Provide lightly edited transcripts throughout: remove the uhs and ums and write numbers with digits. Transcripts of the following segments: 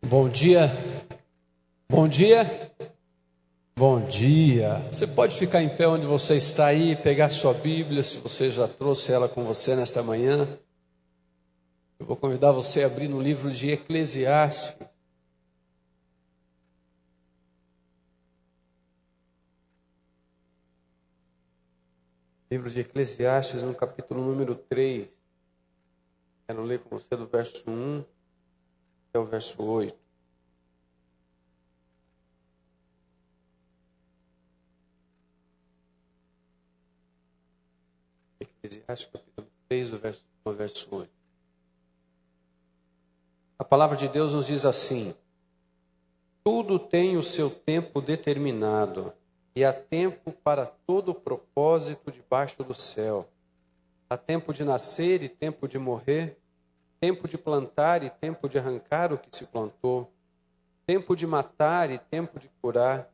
Bom dia, bom dia, bom dia. Você pode ficar em pé onde você está aí, pegar sua Bíblia, se você já trouxe ela com você nesta manhã. Eu vou convidar você a abrir no livro de Eclesiastes. Livro de Eclesiastes, no capítulo número 3. Quero ler com você do verso 1 até o verso 8. Eclesiastes, capítulo 3, do verso 1 ao verso 8. A palavra de Deus nos diz assim: tudo tem o seu tempo determinado, e há tempo para todo o propósito debaixo do céu. Há tempo de nascer e tempo de morrer, tempo de plantar e tempo de arrancar o que se plantou, tempo de matar e tempo de curar,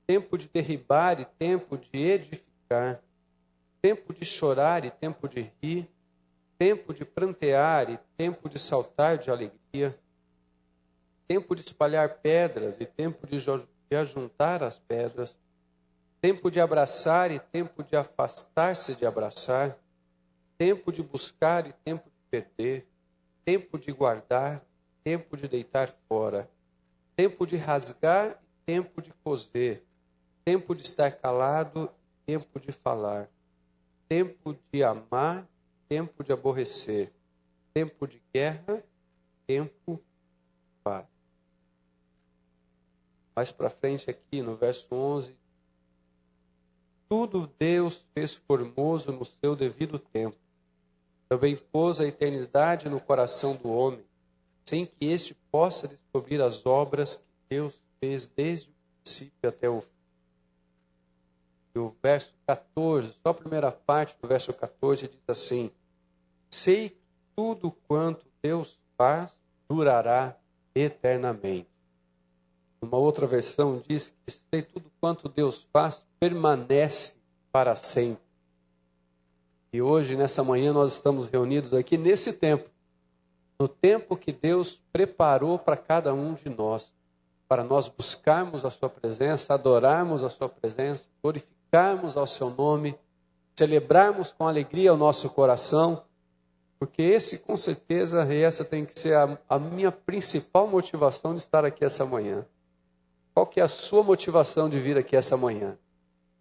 tempo de derribar e tempo de edificar, tempo de chorar e tempo de rir, tempo de prantear e tempo de saltar de alegria, tempo de espalhar pedras e tempo de ajuntar as pedras, tempo de abraçar e tempo de afastar-se de abraçar, tempo de buscar e tempo de perder, tempo de guardar, tempo de deitar fora, tempo de rasgar e tempo de coser, tempo de estar calado e tempo de falar, tempo de amar, tempo de aborrecer, tempo de guerra, tempo de paz. Mais para frente aqui no verso 11, tudo Deus fez formoso no seu devido tempo. Também pôs a eternidade no coração do homem, sem que este possa descobrir as obras que Deus fez desde o princípio até o fim. E o verso 14, só a primeira parte do verso 14 diz assim: sei que tudo quanto Deus faz durará eternamente. Uma outra versão diz que sei tudo quanto Deus faz permanece para sempre. E hoje, nessa manhã, nós estamos reunidos aqui nesse tempo, no tempo que Deus preparou para cada um de nós, para nós buscarmos a sua presença, adorarmos a sua presença, glorificarmos ao seu nome, celebrarmos com alegria o nosso coração, porque esse, com certeza, e essa tem que ser a minha principal motivação de estar aqui essa manhã. Qual que é a sua motivação de vir aqui essa manhã?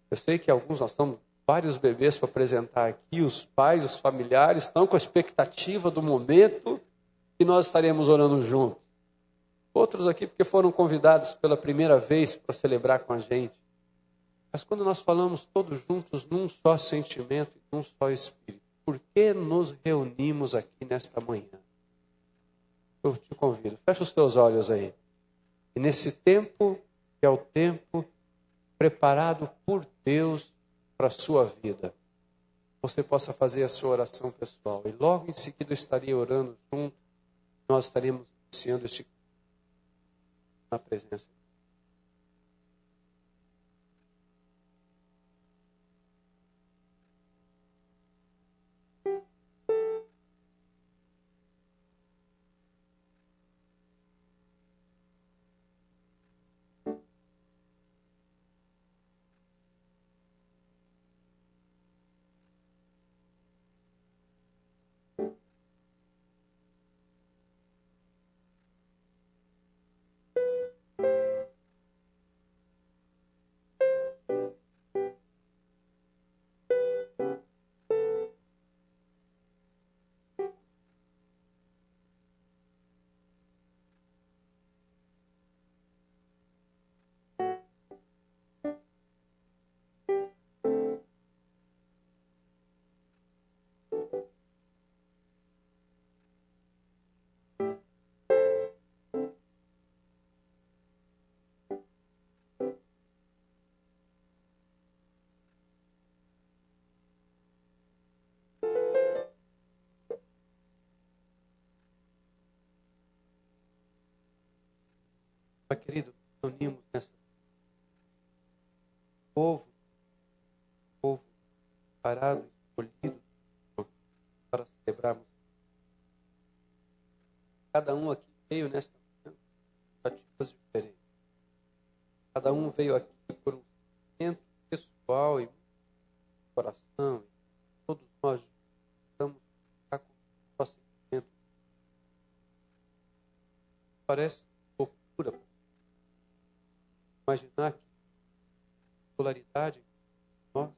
Eu sei que alguns, nós estamos vários bebês para apresentar aqui, os pais, os familiares estão com a expectativa do momento que nós estaremos orando juntos. Outros aqui porque foram convidados pela primeira vez para celebrar com a gente. Mas quando nós falamos todos juntos num só sentimento, num só espírito, por que nos reunimos aqui nesta manhã. Eu te convido, fecha os teus olhos aí. E nesse tempo, que é o tempo preparado por Deus para a sua vida, você possa fazer a sua oração pessoal. E logo em seguida eu estaria orando junto. Nós estaremos iniciando este na presença. Pai querido, nos unimos nessa povo parado, escolhido para celebrarmos. Cada um aqui veio nesta manhã com ativas diferentes. Cada um veio aqui por um sentimento pessoal e coração. Todos nós estamos com o nosso sentimento. Parece loucura imaginar que polaridade nós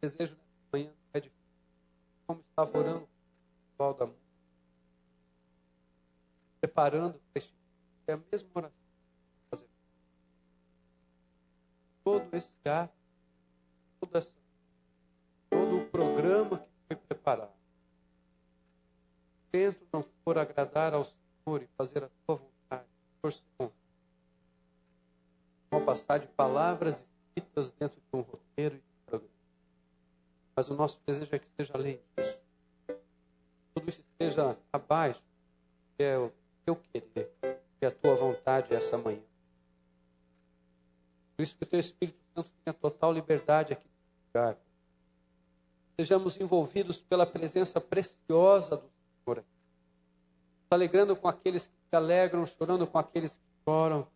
desejo nessa manhã é difícil, como estava orando com o da música, preparando para este é a mesma oração que fazer. Todo esse ato, todo o programa que foi preparado, tento não for agradar ao Senhor e fazer a tua vontade, por Senhor, não passar de palavras escritas dentro de um roteiro e de um programa. Mas o nosso desejo é que seja além disso. Tudo isso esteja abaixo, que é o teu querer, que é a tua vontade essa manhã. Por isso que o teu Espírito Santo tenha total liberdade aqui no lugar. Sejamos envolvidos pela presença preciosa do Senhor aqui. Alegrando com aqueles que se alegram, chorando com aqueles que choram,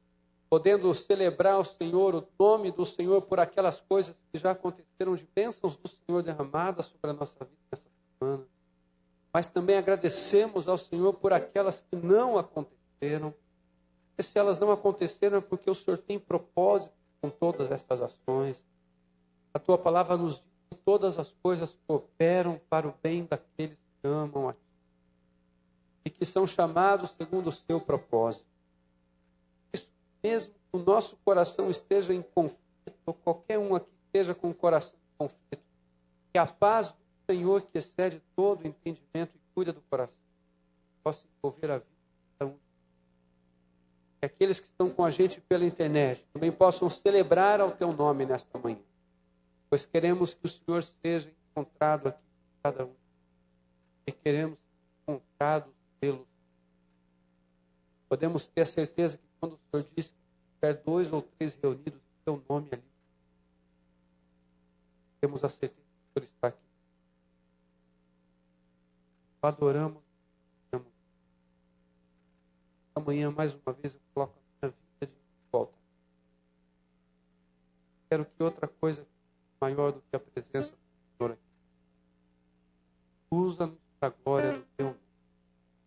podendo celebrar o Senhor, o nome do Senhor, por aquelas coisas que já aconteceram, de bênçãos do Senhor derramadas sobre a nossa vida nessa semana. Mas também agradecemos ao Senhor por aquelas que não aconteceram. E se elas não aconteceram é porque o Senhor tem propósito com todas estas ações. A tua palavra nos diz que todas as coisas cooperam para o bem daqueles que amam a ti e que são chamados segundo o seu propósito. Isso mesmo que o nosso coração esteja em conflito, ou qualquer um aqui esteja com o coração em conflito, que a paz do Senhor, que excede todo o entendimento e cuida do coração, possa envolver a vida de cada um. Que aqueles que estão com a gente pela internet também possam celebrar ao teu nome nesta manhã, pois queremos que o Senhor seja encontrado aqui por cada um. E queremos ser encontrados pelo Senhor. Podemos ter a certeza que quando o Senhor diz que tiver 2 ou 3 reunidos em teu nome ali, temos a certeza que o Senhor está aqui. Adoramos. Amanhã, mais uma vez, eu coloco a minha vida de volta. Quero que outra coisa maior do que a presença do Senhor aqui. Usa-nos para a glória do teu nome.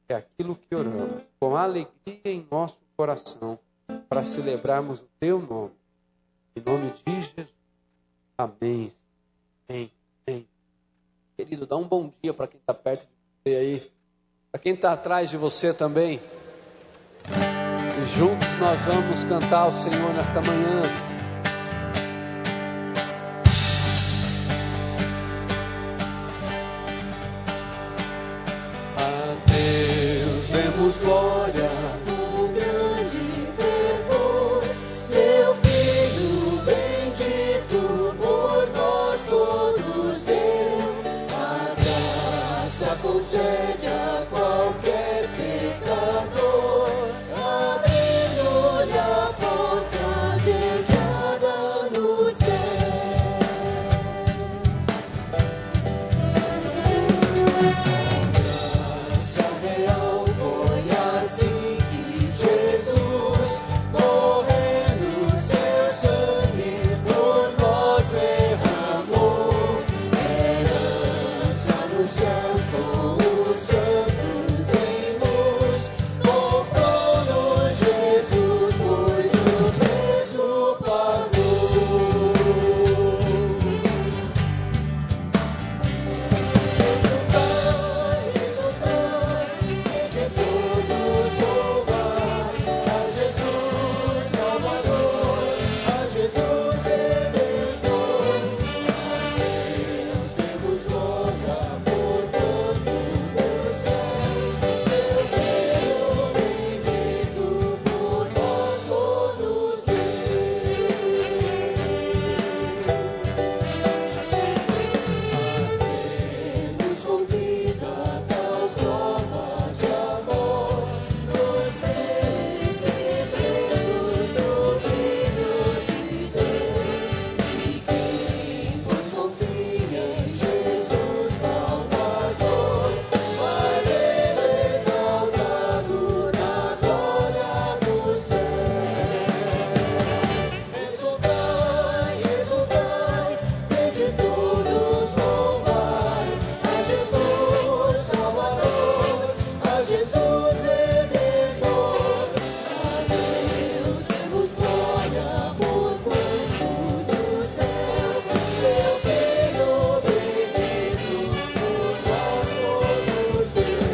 É aquilo que oramos, com alegria em nosso coração, para celebrarmos o teu nome. Em nome de Jesus. Amém. Amém. Amém. Querido, dá um bom dia para quem está perto de você aí. Para quem está atrás de você também. Juntos nós vamos cantar ao Senhor nesta manhã. A Deus demos glória. Com grande fervor, seu Filho bendito por nós todos deu. A graça concede a qualquer pecador, abrindo-lhe a porta de entrada no céu. Graça real foi assim que Jesus, morrendo, seu sangue por nós derramou. Herança nos céus com os santos em luz, comprou-nos Jesus, pois o preço pagou. De todos louvar a Jesus Salvador, a Jesus Redentor. A Deus demos glória por tanto do céu, seu Filho bendito por nós todos nos convida a tal prova de amor, nos veres segredos do Filho de Deus. E quem pois confia em Jesus Salvador, vai ver exaltado na glória do céu. Exultai, exultai, vede todos louvar a Jesus Salvador, a Jesus Redentor. A Deus demos glória por quanto do céu, seu Filho bendito por nós todos deu.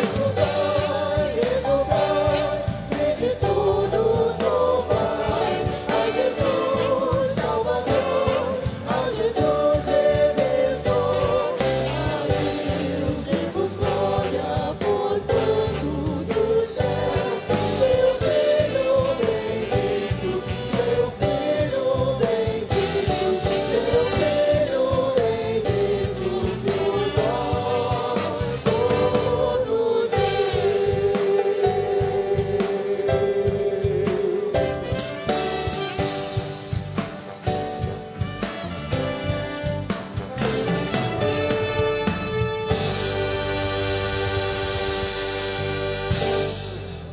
Exultai, exultai, vede todos louvar a Jesus Salvador, a Jesus Redentor. A Deus demos glória por quanto do céu, seu Filho bendito, seu Filho bendito, seu Filho bendito por nós todos deu.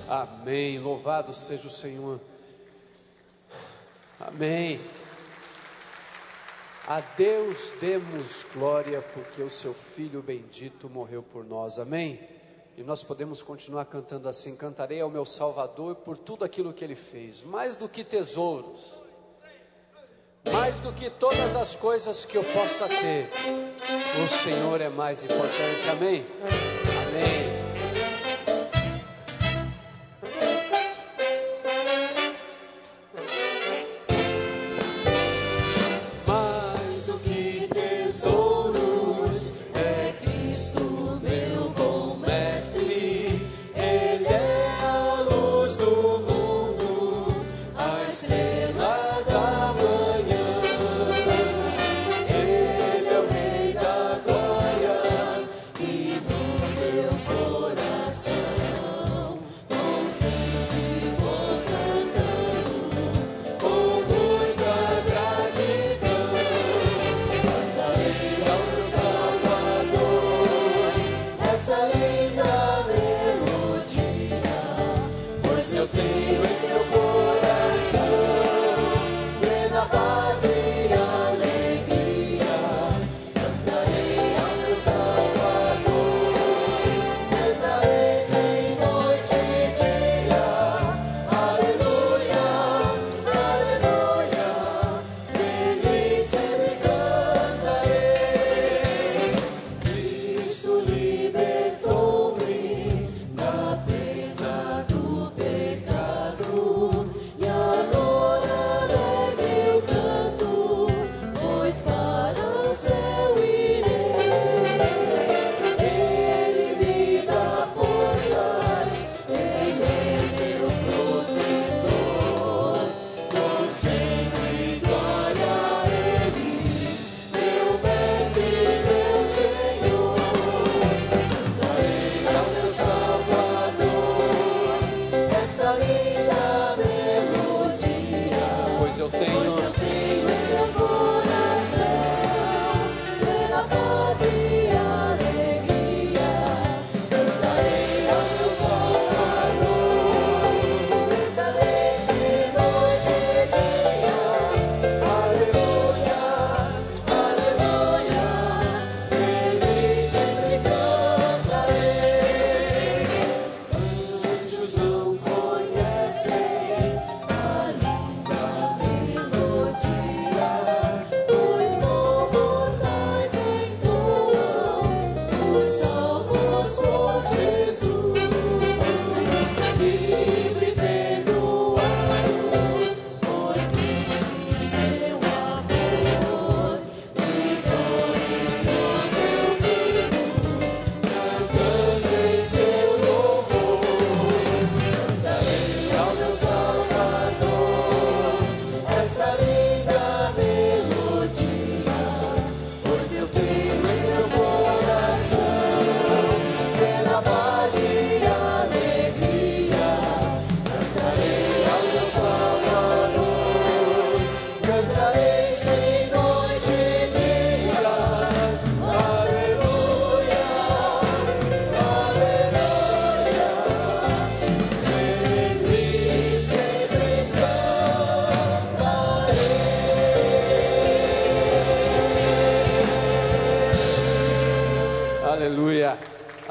Amém. Louvado seja o Senhor. Amém. A Deus demos glória, porque o seu Filho bendito morreu por nós. Amém. E nós podemos continuar cantando assim: cantarei ao meu Salvador por tudo aquilo que Ele fez, mais do que tesouros, mais do que todas as coisas que eu possa ter, o Senhor é mais importante. Amém. Amém. Mais do que tesouros, é Cristo meu bom mestre. Ele é a luz do mundo, a estrela da manhã. Ele é o Rei da glória e no meu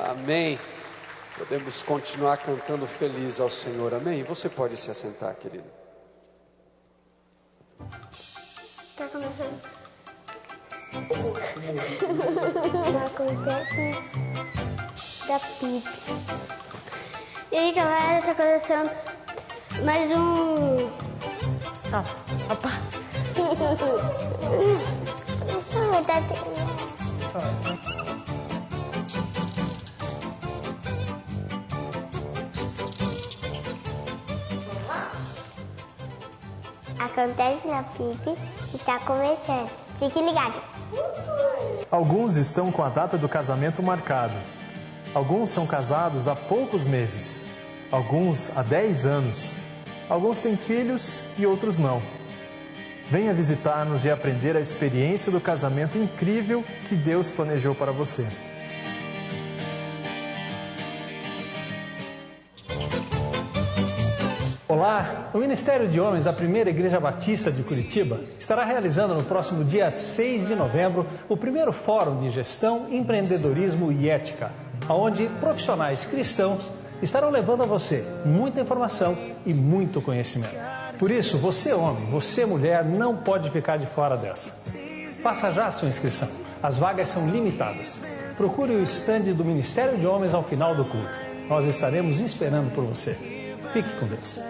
Amém. Podemos continuar cantando feliz ao Senhor. Amém. Você pode se assentar, querido. Tá começando. Acontece da PIB. E aí, galera, tá começando mais um. Opa. Acontece na PIB e tá começando. Fique ligado. Alguns estão com a data do casamento marcado. Alguns são casados há poucos meses. Alguns há 10 anos. Alguns têm filhos e outros não. Venha visitar-nos e aprender a experiência do casamento incrível que Deus planejou para você. Olá, o Ministério de Homens da Primeira Igreja Batista de Curitiba estará realizando no próximo dia 6 de novembro o primeiro Fórum de Gestão, Empreendedorismo e Ética, onde profissionais cristãos estarão levando a você muita informação e muito conhecimento. Por isso, você homem, você mulher, não pode ficar de fora dessa. Faça já a sua inscrição. As vagas são limitadas. Procure o estande do Ministério de Homens ao final do culto. Nós estaremos esperando por você. Fique com Deus.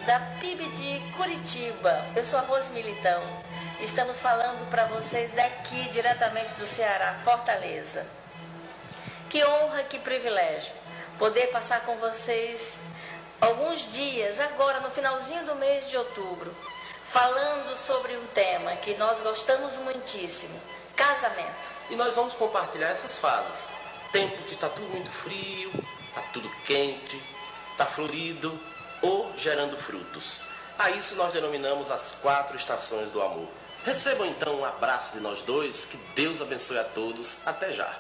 Da PIB de Curitiba. Eu sou a Rose Militão. Estamos falando para vocês daqui, diretamente do Ceará, Fortaleza. Que honra, que privilégio poder passar com vocês alguns dias, agora no finalzinho do mês de outubro, falando sobre um tema que nós gostamos muitíssimo: casamento. E nós vamos compartilhar essas fases. Tempo que está tudo muito frio, está tudo quente, está florido ou gerando frutos. A isso nós denominamos as 4 estações do amor. Recebam então um abraço de nós dois, que Deus abençoe a todos. Até já.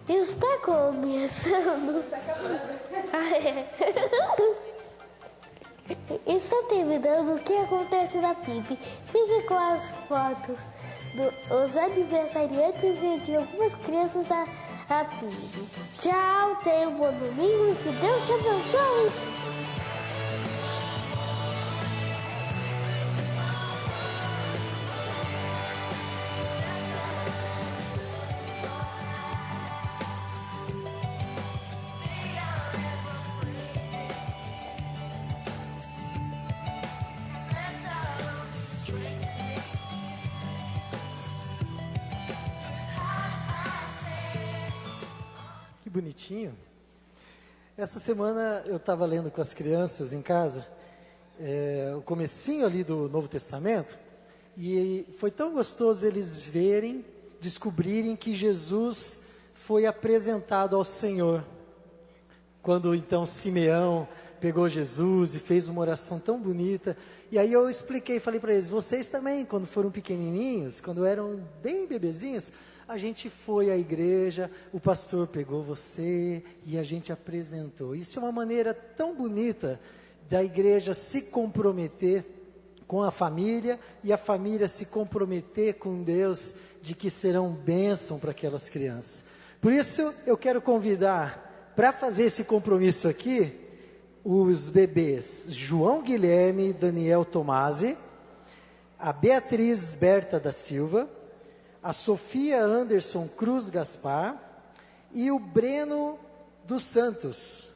Está começando. Está terminando o que acontece na PIB. Fique com as fotos dos aniversariantes e de algumas crianças da PIB. Tchau, tenha um bom domingo e que Deus te abençoe. Bonitinho. Essa semana eu estava lendo com as crianças em casa o comecinho ali do Novo Testamento, E foi tão gostoso eles verem, descobrirem que Jesus foi apresentado ao Senhor. Quando então Simeão pegou Jesus e fez uma oração tão bonita. E aí eu expliquei, falei para eles, vocês também, quando foram pequenininhos, quando eram bem bebezinhos, a gente foi à igreja, o pastor pegou você e a gente apresentou. Isso é uma maneira tão bonita da igreja se comprometer com a família e a família se comprometer com Deus de que serão bênção para aquelas crianças. Por isso eu quero convidar para fazer esse compromisso aqui os bebês João Guilherme Daniel Tomasi, a Beatriz Berta da Silva, a Sofia Anderson Cruz Gaspar e o Breno dos Santos.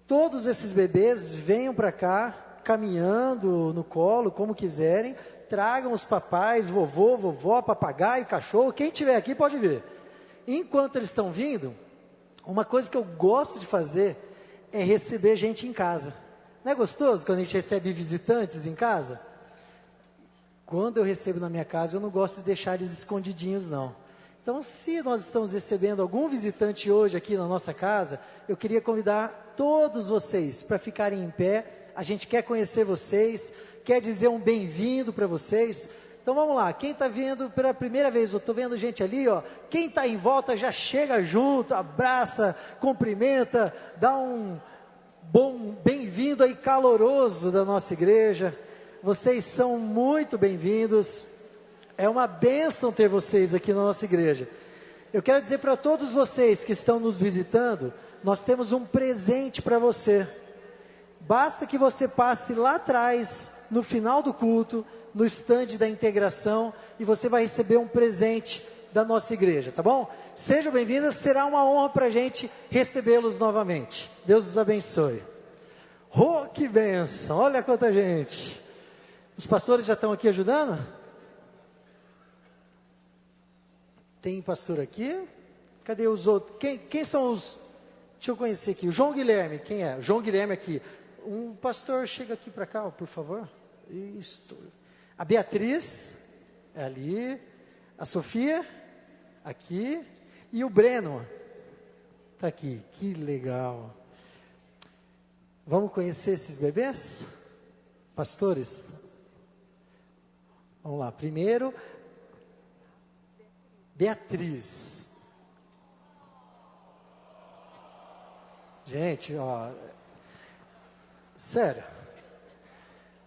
Todos esses bebês venham para cá, caminhando no colo, como quiserem, tragam os papais, vovô, vovó, papagaio, cachorro, quem tiver aqui pode vir. Enquanto eles estão vindo, uma coisa que eu gosto de fazer é receber gente em casa. Não é gostoso quando a gente recebe visitantes em casa? Quando eu recebo na minha casa, eu não gosto de deixar eles escondidinhos, não. Então, se nós estamos recebendo algum visitante hoje aqui na nossa casa, eu queria convidar todos vocês para ficarem em pé. A gente quer conhecer vocês, quer dizer um bem-vindo para vocês. Então vamos lá, quem está vindo pela primeira vez, eu estou vendo gente ali, ó, quem está em volta já chega junto, abraça, cumprimenta, dá um bom bem-vindo aí caloroso da nossa igreja. Vocês são muito bem-vindos, é uma bênção ter vocês aqui na nossa igreja. Eu quero dizer para todos vocês que estão nos visitando, nós temos um presente para você. Basta que você passe lá atrás, no final do culto, no estande da integração, e você vai receber um presente da nossa igreja, tá bom? Sejam bem-vindos, será uma honra para a gente recebê-los novamente. Deus os abençoe. Oh, que bênção, olha quanta gente. Os pastores já estão aqui ajudando? Tem pastor aqui? Cadê os outros? Quem são os... Deixa eu conhecer aqui, o João Guilherme, quem é? O João Guilherme aqui. Um pastor chega aqui para cá, por favor. Isso. A Beatriz, é ali. A Sofia, aqui. E o Breno, está aqui. Que legal. Vamos conhecer esses bebês? Pastores? Vamos lá. Primeiro, Beatriz. Gente, ó... Sério,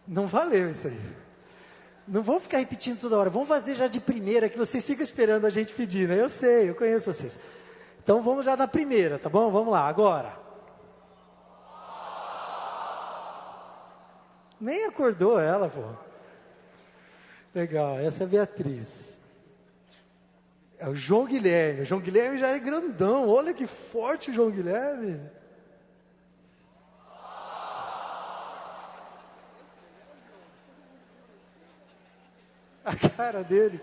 não valeu isso aí. Não vamos ficar repetindo toda hora. Vamos fazer já de primeira, que vocês ficam esperando a gente pedir, né? Eu sei, eu conheço vocês. Então vamos já na primeira, tá bom? Vamos lá, agora. Nem acordou ela, pô. Legal, essa é a Beatriz. É o João Guilherme. O João Guilherme já é grandão. Olha que forte o João Guilherme. A cara dele.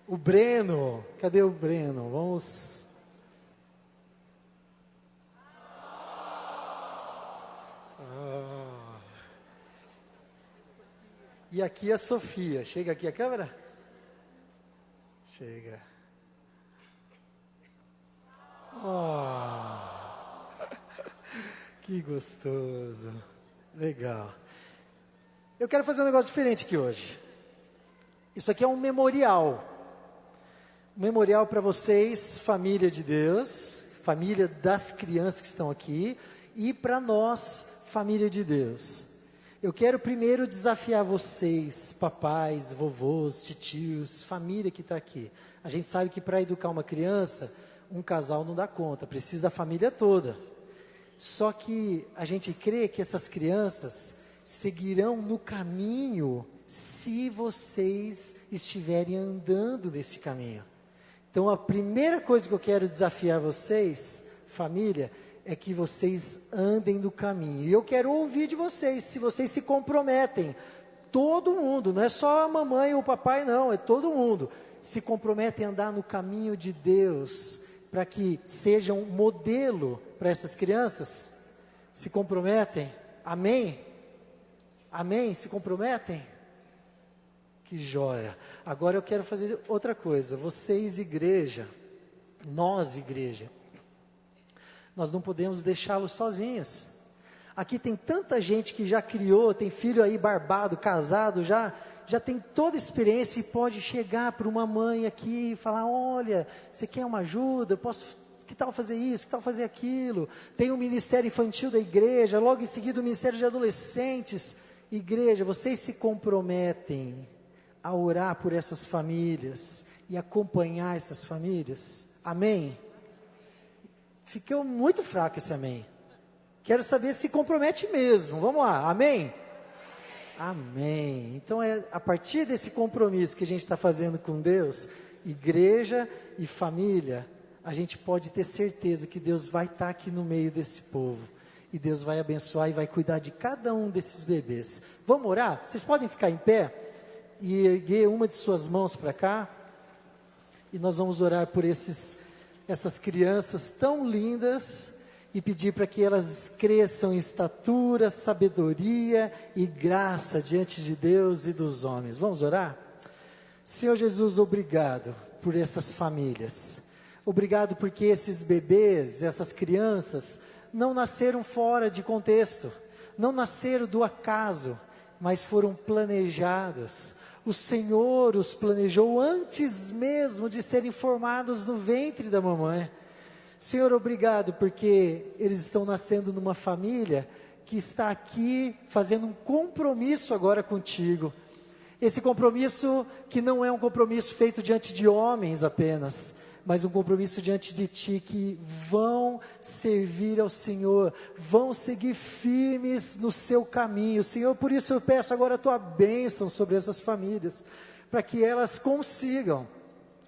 O Breno. Cadê o Breno? Vamos. E aqui a Sofia. Chega aqui a câmera? Chega. Que gostoso. Legal. Eu quero fazer um negócio diferente aqui hoje. Isso aqui é um memorial. Um memorial para vocês, família de Deus, família das crianças que estão aqui, e para nós, família de Deus. Eu quero primeiro desafiar vocês, papais, vovôs, titios, família que está aqui. A gente sabe que para educar uma criança, um casal não dá conta, precisa da família toda. Só que a gente crê que essas crianças seguirão no caminho se vocês estiverem andando nesse caminho. Então a primeira coisa que eu quero desafiar vocês, família, é que vocês andem no caminho. E eu quero ouvir de vocês, se vocês se comprometem. Todo mundo, não é só a mamãe ou o papai não, é todo mundo. Se comprometem a andar no caminho de Deus, para que sejam um modelo para essas crianças. Se comprometem? Amém? Amém? Se comprometem? Que joia. Agora eu quero fazer outra coisa. Vocês, igreja, nós, igreja, nós não podemos deixá-los sozinhos. Aqui tem tanta gente que já criou, tem filho aí barbado, casado, já tem toda a experiência e pode chegar para uma mãe aqui e falar: olha, você quer uma ajuda? Eu posso, que tal fazer isso? Que tal fazer aquilo? Tem o ministério infantil da igreja, logo em seguida o ministério de adolescentes. Igreja, vocês se comprometem a orar por essas famílias e acompanhar essas famílias? Amém? Ficou muito fraco esse amém. Quero saber se compromete mesmo. Vamos lá, amém? Amém. Então é a partir desse compromisso que a gente está fazendo com Deus, igreja e família, a gente pode ter certeza que Deus vai estar aqui no meio desse povo. E Deus vai abençoar e vai cuidar de cada um desses bebês. Vamos orar? Vocês podem ficar em pé e erguer uma de suas mãos para cá. E nós vamos orar por essas crianças tão lindas e pedir para que elas cresçam em estatura, sabedoria e graça diante de Deus e dos homens. Vamos orar? Senhor Jesus, obrigado por essas famílias. Obrigado porque esses bebês, essas crianças, não nasceram fora de contexto, não nasceram do acaso, mas foram planejados. O Senhor os planejou antes mesmo de serem formados no ventre da mamãe. Senhor, obrigado porque eles estão nascendo numa família que está aqui fazendo um compromisso agora contigo. Esse compromisso que não é um compromisso feito diante de homens apenas, mas um compromisso diante de Ti, que vão servir ao Senhor, vão seguir firmes no seu caminho. Senhor, por isso eu peço agora a Tua bênção sobre essas famílias, para que elas consigam.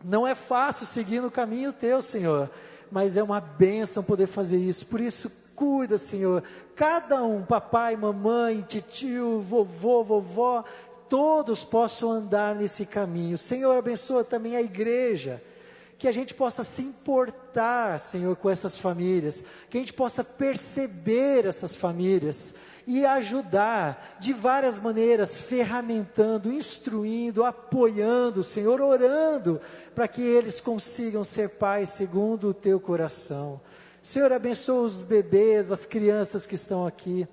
Não é fácil seguir no caminho Teu, Senhor, mas é uma bênção poder fazer isso. Por isso, cuida, Senhor, cada um, papai, mamãe, titio, vovô, vovó, todos possam andar nesse caminho. Senhor, abençoa também a igreja, que a gente possa se importar, Senhor, com essas famílias, que a gente possa perceber essas famílias e ajudar de várias maneiras, ferramentando, instruindo, apoiando, Senhor, orando, para que eles consigam ser pais segundo o Teu coração. Senhor, abençoa os bebês, as crianças que estão aqui.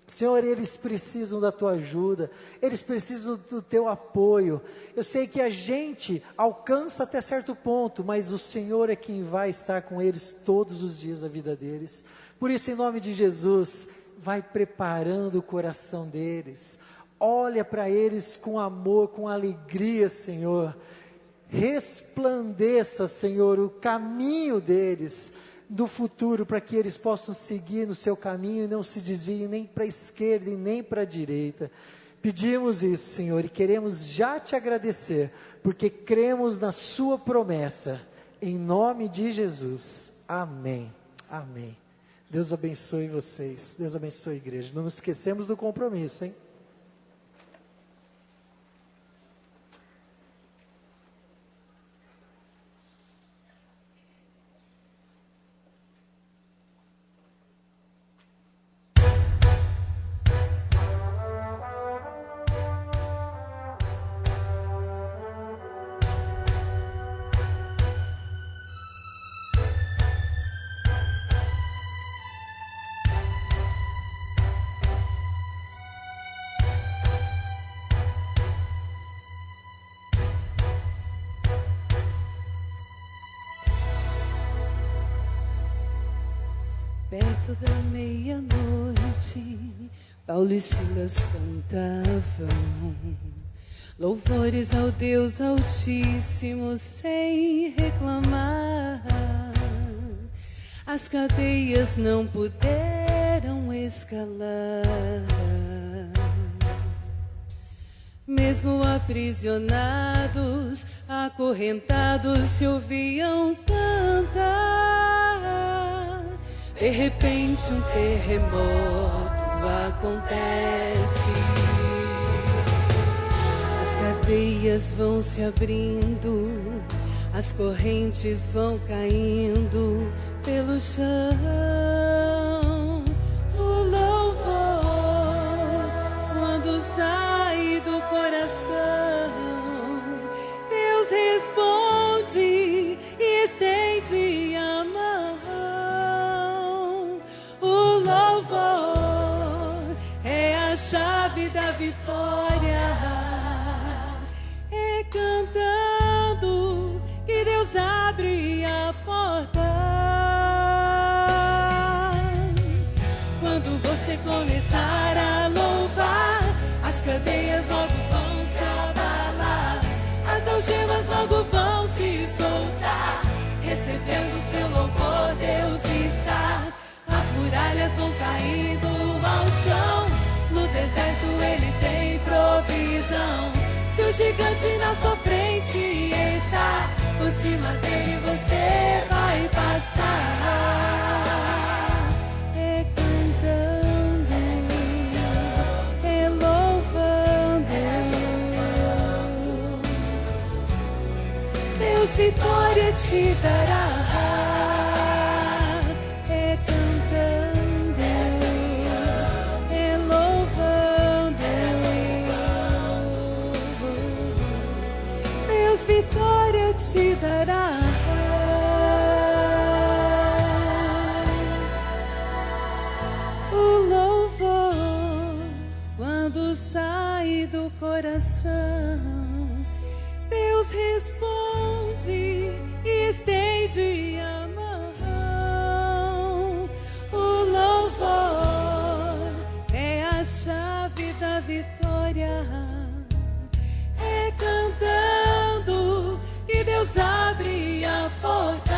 Senhor, eles precisam da Tua ajuda, eles precisam do Teu apoio. Eu sei que a gente alcança até certo ponto, mas o Senhor é quem vai estar com eles todos os dias da vida deles. Por isso, em nome de Jesus, vai preparando o coração deles. Olha para eles com amor, com alegria, Senhor. Resplandeça, Senhor, o caminho deles do futuro, para que eles possam seguir no seu caminho e não se desviem nem para a esquerda e nem para a direita. Pedimos isso, Senhor, e queremos já Te agradecer, porque cremos na Sua promessa, em nome de Jesus, amém, amém. Deus abençoe vocês, Deus abençoe a igreja, não nos esquecemos do compromisso, hein? Perto da meia-noite, Paulo e Silas cantavam louvores ao Deus Altíssimo sem reclamar. As cadeias não puderam escalar, mesmo aprisionados, acorrentados, se ouviam cantar. De repente um terremoto acontece, as cadeias vão se abrindo, as correntes vão caindo pelo chão. O louvor, quando recebendo seu louvor, Deus está. As muralhas vão caindo ao chão, no deserto Ele tem provisão. Se o gigante na sua frente está, por cima dele você vai passar. É cantando, é louvando, Deus vitória te dará. É cantando, é louvando, Deus vitória te dará. O louvor, quando sai do coração, Deus responde e estende a mão. O louvor é a chave da vitória. É cantando que Deus abre a porta.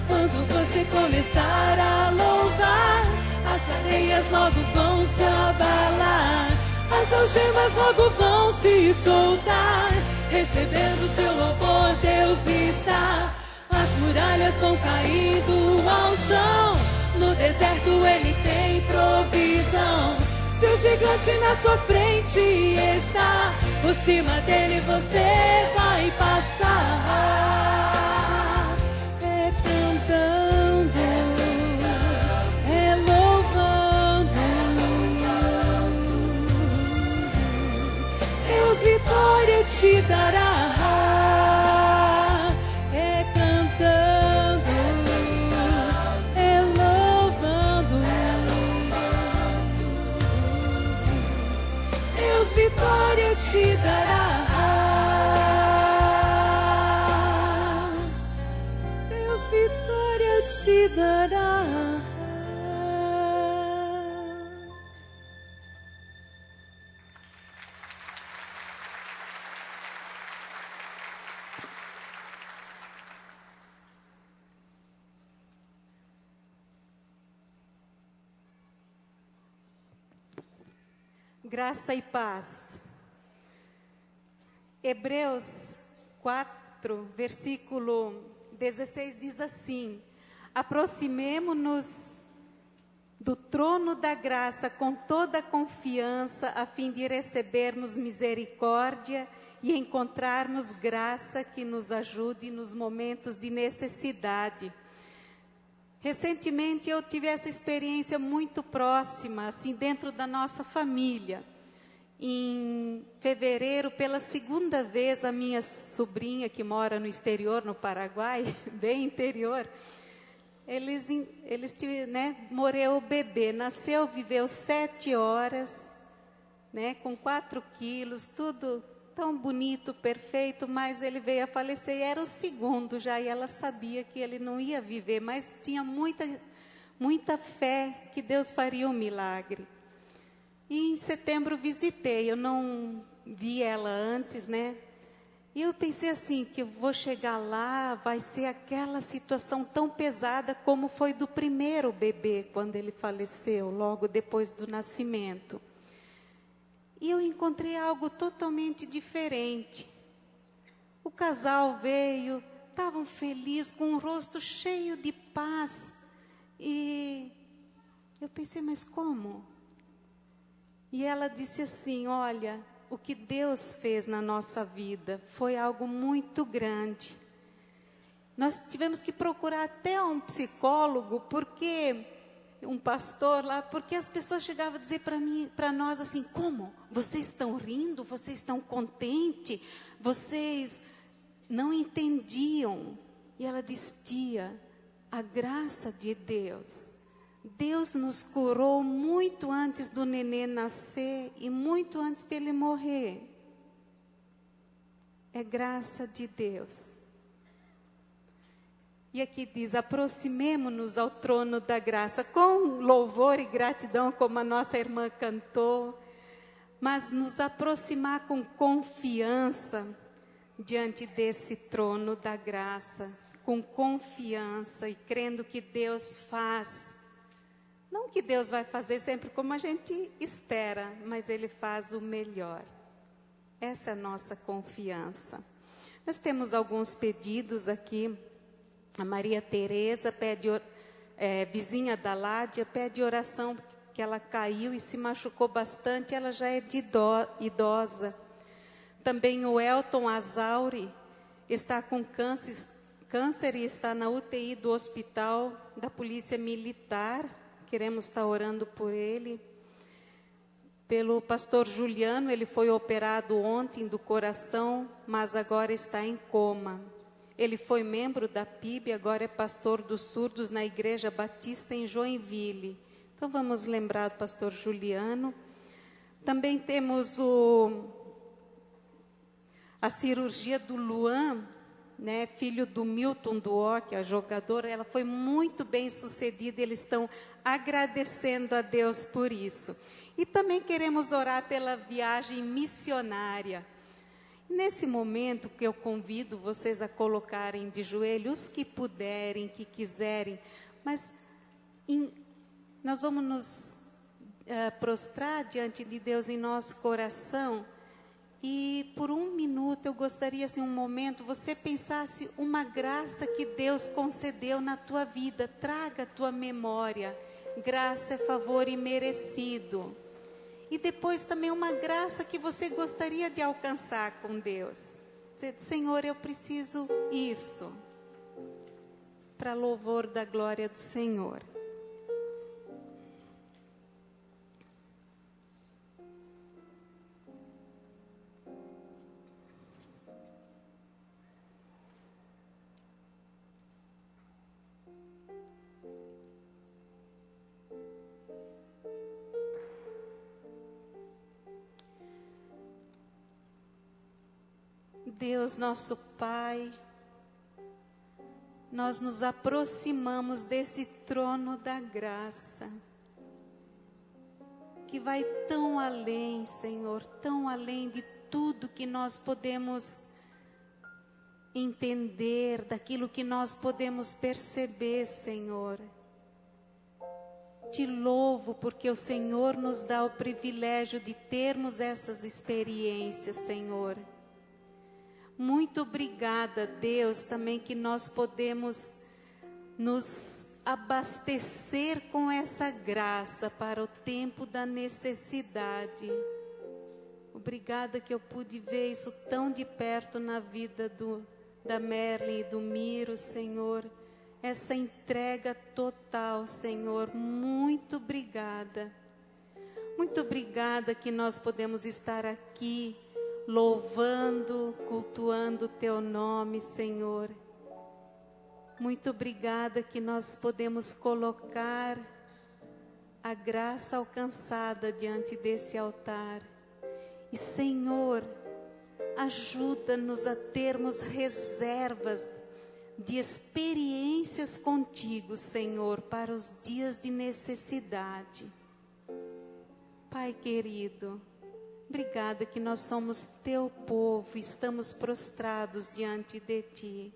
Quando você começar a louvar, as cadeias logo vão se abalar, as algemas logo vão se soltar. Recebendo seu louvor, Deus está. As muralhas vão caindo ao chão, no deserto Ele tem provisão. Se o gigante na sua frente está, por cima dele você vai passar. É cantando, é louvando, Deus vitória te dará. É cantando, é louvando, Deus vitória te dará. Deus vitória te dará. Graça e paz. Hebreus 4, versículo 16 diz assim: aproximemo-nos do trono da graça com toda a confiança, a fim de recebermos misericórdia e encontrarmos graça que nos ajude nos momentos de necessidade. Recentemente eu tive essa experiência muito próxima, assim, dentro da nossa família. Em fevereiro, pela segunda vez, a minha sobrinha, que mora no exterior, no Paraguai, bem interior, morreu o bebê, nasceu, viveu 7 horas, com 4 quilos, tudo tão bonito, perfeito, mas ele veio a falecer e era o segundo já, e ela sabia que ele não ia viver, mas tinha muita fé que Deus faria um milagre. E em setembro visitei, eu não vi ela antes, E eu pensei assim, que eu vou chegar lá, vai ser aquela situação tão pesada como foi do primeiro bebê, quando ele faleceu, logo depois do nascimento. E eu encontrei algo totalmente diferente. O casal veio, estavam felizes, com o rosto cheio de paz. E eu pensei, mas como? E ela disse assim, olha, o que Deus fez na nossa vida foi algo muito grande. Nós tivemos que procurar até um psicólogo, porque um pastor lá, porque as pessoas chegavam a dizer para nós assim, como? Vocês estão rindo? Vocês estão contentes? Vocês não entendiam. E ela disse, tia, a graça de Deus. Deus nos curou muito antes do nenê nascer e muito antes dele morrer. É graça de Deus. E aqui diz, aproximemo-nos ao trono da graça, com louvor e gratidão, como a nossa irmã cantou. mas nos aproximar com confiança diante desse trono da graça, com confiança e crendo que Deus faz. Não que Deus vai fazer sempre como a gente espera, mas Ele faz o melhor. Essa é a nossa confiança. Nós temos alguns pedidos aqui. A Maria Tereza pede, vizinha da Ládia, pede oração, que ela caiu e se machucou bastante, ela já é idosa. Também o Elton Azauri está com câncer e está na UTI do hospital da Polícia Militar. Queremos estar orando por ele. Pelo pastor Juliano, ele foi operado ontem do coração, mas agora está em coma. Ele foi membro da PIB, agora é pastor dos surdos na Igreja Batista em Joinville. Então vamos lembrar do pastor Juliano. Também temos a cirurgia do Luan, né, filho do Milton Duó, que é jogador. Ela foi muito bem sucedida, eles estão agradecendo a Deus por isso. E também queremos orar pela viagem missionária. Nesse momento que eu convido vocês a colocarem de joelhos, os que puderem, que quiserem, mas nós vamos nos prostrar diante de Deus em nosso coração. E por um minuto eu gostaria, assim, um momento, você pensasse uma graça que Deus concedeu na tua vida. Traga à tua memória. Graça é favor imerecido. E depois também uma graça que você gostaria de alcançar com Deus. Senhor, eu preciso isso. Para louvor da glória do Senhor. Deus, nosso Pai, nós nos aproximamos desse trono da graça, que vai tão além, Senhor, tão além de tudo que nós podemos entender, daquilo que nós podemos perceber, Senhor. Te louvo porque o Senhor nos dá o privilégio de termos essas experiências, Senhor. Muito obrigada, Deus, também que nós podemos nos abastecer com essa graça para o tempo da necessidade. Obrigada que eu pude ver isso tão de perto na vida da Merlin e do Miro, Senhor. Essa entrega total, Senhor. Muito obrigada. Muito obrigada que nós podemos estar aqui louvando, cultuando o Teu nome, Senhor. Muito obrigada que nós podemos colocar a graça alcançada diante desse altar. E, Senhor, ajuda-nos a termos reservas de experiências contigo, Senhor, para os dias de necessidade. Pai querido, obrigada que nós somos Teu povo, estamos prostrados diante de Ti.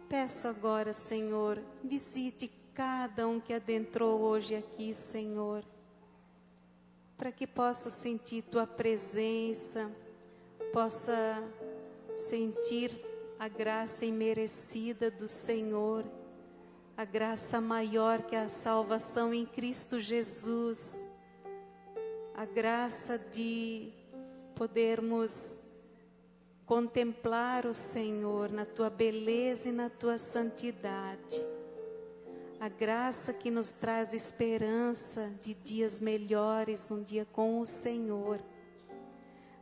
Peço agora, Senhor, visite cada um que adentrou hoje aqui, Senhor, para que possa sentir Tua presença, possa sentir a graça imerecida do Senhor, a graça maior que a salvação em Cristo Jesus, a graça de podermos contemplar o Senhor na Tua beleza e na Tua santidade. A graça que nos traz esperança de dias melhores, um dia com o Senhor.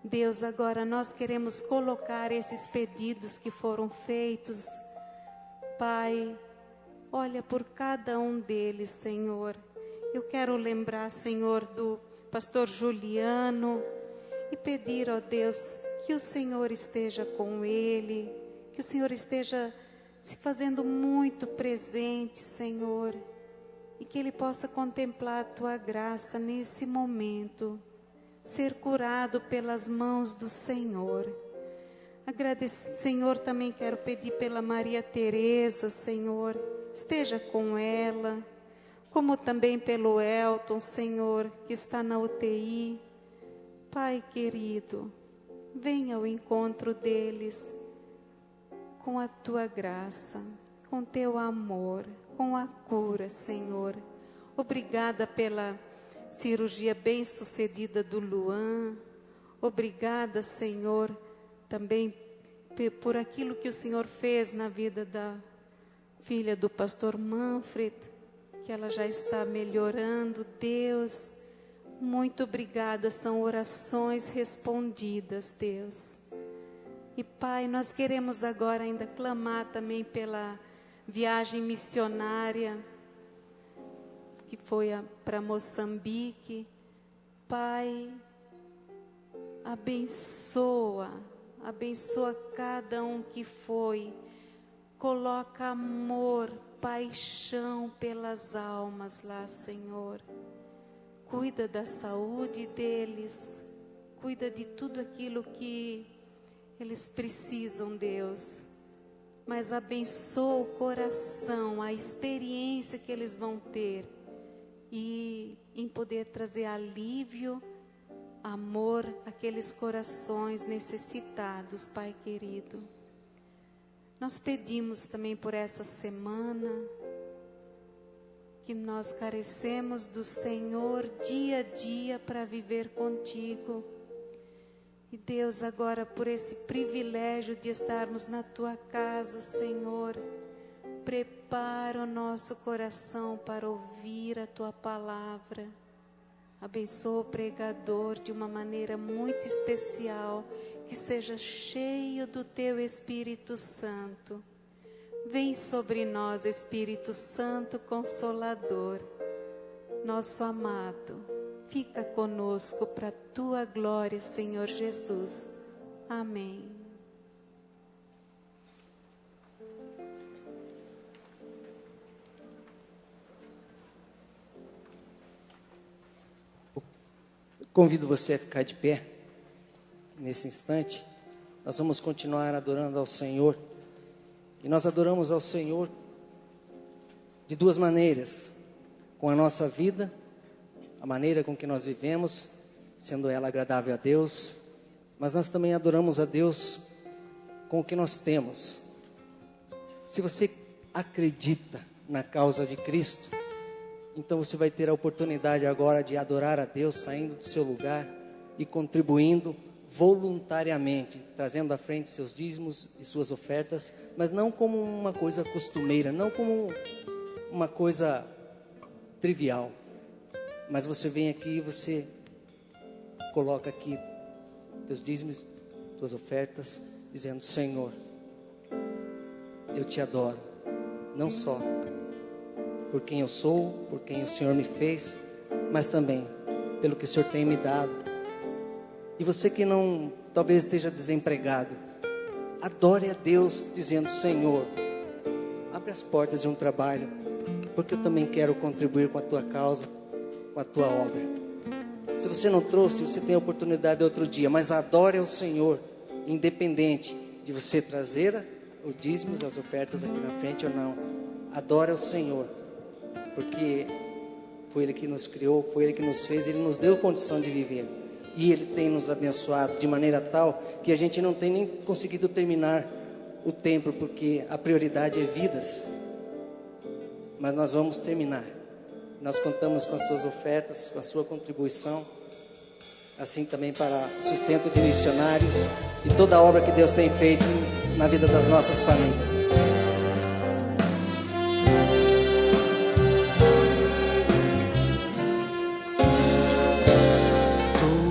Deus, agora nós queremos colocar esses pedidos que foram feitos. Pai, olha por cada um deles, Senhor. Eu quero lembrar, Senhor, do pastor Juliano e pedir, ó Deus, que o Senhor esteja com ele, que o Senhor esteja se fazendo muito presente, Senhor, e que ele possa contemplar a Tua graça nesse momento. ser curado pelas mãos do Senhor. Senhor, também quero pedir pela Maria Tereza, Senhor, esteja com ela, como também pelo Elton, Senhor, que está na UTI. Pai querido, venha ao encontro deles com a tua graça, com teu amor, com a cura, Senhor. Obrigada pela cirurgia bem-sucedida do Luan. Obrigada, Senhor, também por aquilo que o Senhor fez na vida da filha do pastor Manfred, que ela já está melhorando. Deus, muito obrigada, são orações respondidas, Deus. E Pai, nós queremos agora ainda clamar também pela viagem missionária que foi para Moçambique. Pai, abençoa cada um que foi, coloca amor, paixão pelas almas lá, Senhor. Cuida da saúde deles, cuida de tudo aquilo que eles precisam, Deus. Mas abençoa o coração, a experiência que eles vão ter e em poder trazer alívio, amor àqueles corações necessitados, Pai querido. Nós pedimos também por essa semana que nós carecemos do Senhor dia a dia para viver contigo. E Deus, agora por esse privilégio de estarmos na tua casa, Senhor, prepara o nosso coração para ouvir a tua palavra. Abençoa o pregador de uma maneira muito especial, que seja cheio do teu Espírito Santo. Vem sobre nós, Espírito Santo Consolador, nosso amado. Fica conosco para a tua glória, Senhor Jesus. Amém. Convido você a ficar de pé nesse instante. Nós vamos continuar adorando ao Senhor. E nós adoramos ao Senhor de duas maneiras: com a nossa vida, a maneira com que nós vivemos, sendo ela agradável a Deus, mas nós também adoramos a Deus com o que nós temos. Se você acredita na causa de Cristo, então você vai ter a oportunidade agora de adorar a Deus saindo do seu lugar e contribuindo voluntariamente, trazendo à frente seus dízimos e suas ofertas, mas não como uma coisa costumeira, não como uma coisa trivial. Mas você vem aqui e você coloca aqui teus dízimos, tuas ofertas, dizendo: Senhor, eu te adoro, não só por quem eu sou, por quem o Senhor me fez, mas também pelo que o Senhor tem me dado. E você que não, talvez esteja desempregado, adore a Deus dizendo: Senhor, abre as portas de um trabalho, porque eu também quero contribuir com a tua causa, com a tua obra. Se você não trouxe, você tem a oportunidade outro dia, mas adore ao Senhor, independente de você trazer os dízimos, as ofertas aqui na frente ou não. Adore ao Senhor, porque foi Ele que nos criou, foi Ele que nos fez, Ele nos deu condição de viver. E Ele tem nos abençoado de maneira tal que a gente não tem nem conseguido terminar o templo, porque a prioridade é vidas. Mas nós vamos terminar. Nós contamos com as suas ofertas, com a sua contribuição, assim também para o sustento de missionários e toda a obra que Deus tem feito na vida das nossas famílias.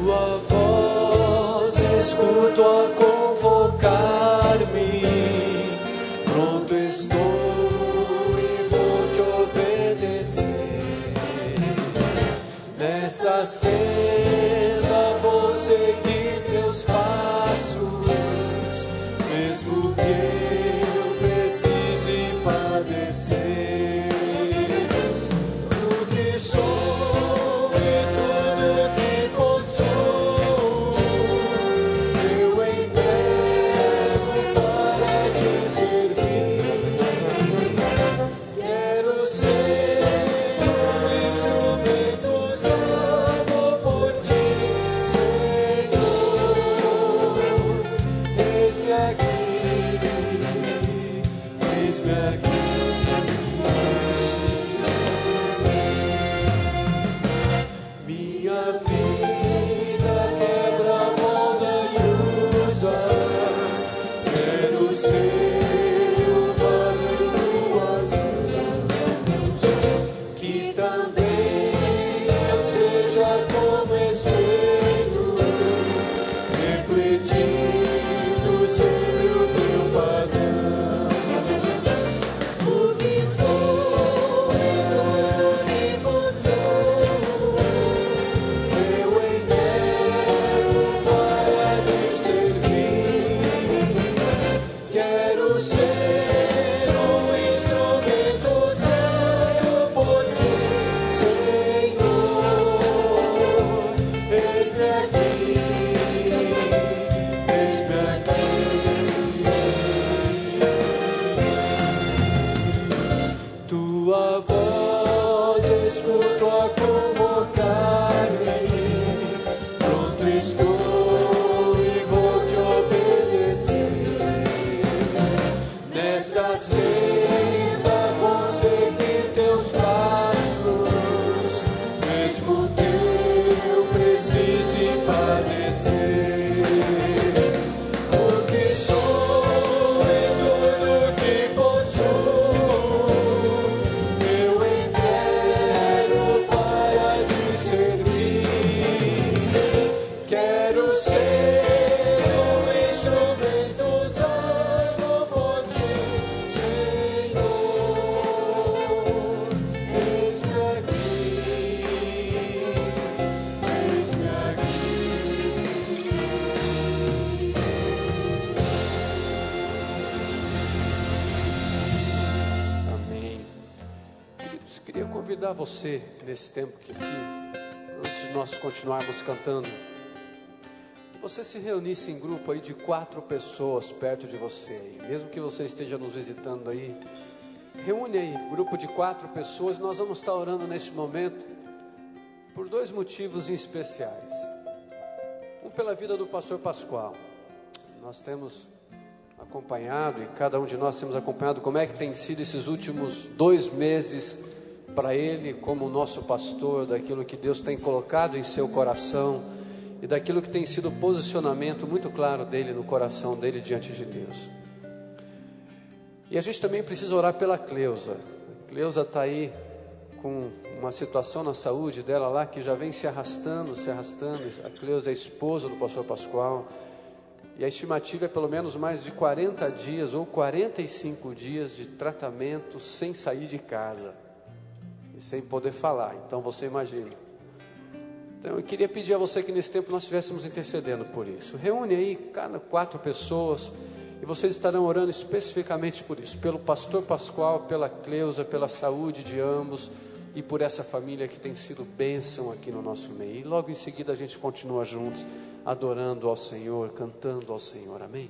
Tua voz escuto a convocar-me, pronto estou e vou te obedecer. Nesta senda vou seguir teus passos, mesmo que eu precise padecer. Tudo que sou e tudo que possuo ser o que sou e tudo que possuo. Eu entrego para te servir. Quero ser um instrumento usado por ti, Senhor. Eis-me aqui, eis-me aqui. Amém. Queridos, queria convidar você nesse tempo que aqui, antes de nós continuarmos cantando, que você se reunisse em grupo aí de 4 pessoas perto de você aí. Mesmo que você esteja nos visitando aí, reúne aí, grupo de 4 pessoas. Nós vamos estar orando neste momento por 2 motivos em especiais. Um, pela vida do pastor Pascoal. Nós temos acompanhado, e cada um de nós temos acompanhado como é que tem sido esses últimos 2 meses para ele como nosso pastor, daquilo que Deus tem colocado em seu coração e daquilo que tem sido o posicionamento muito claro dele no coração dele diante de Deus. E a gente também precisa orar pela Cleusa. A Cleusa está aí com uma situação na saúde dela lá que já vem se arrastando. A Cleusa é esposa do pastor Pascoal. E a estimativa é pelo menos mais de 40 dias ou 45 dias de tratamento sem sair de casa e sem poder falar. Então você imagina. Então eu queria pedir a você que nesse tempo nós estivéssemos intercedendo por isso. Reúne aí cada 4 pessoas e vocês estarão orando especificamente por isso, pelo pastor Pascoal, pela Cleusa, pela saúde de ambos e por essa família que tem sido bênção aqui no nosso meio. E logo em seguida a gente continua juntos, adorando ao Senhor, cantando ao Senhor. Amém?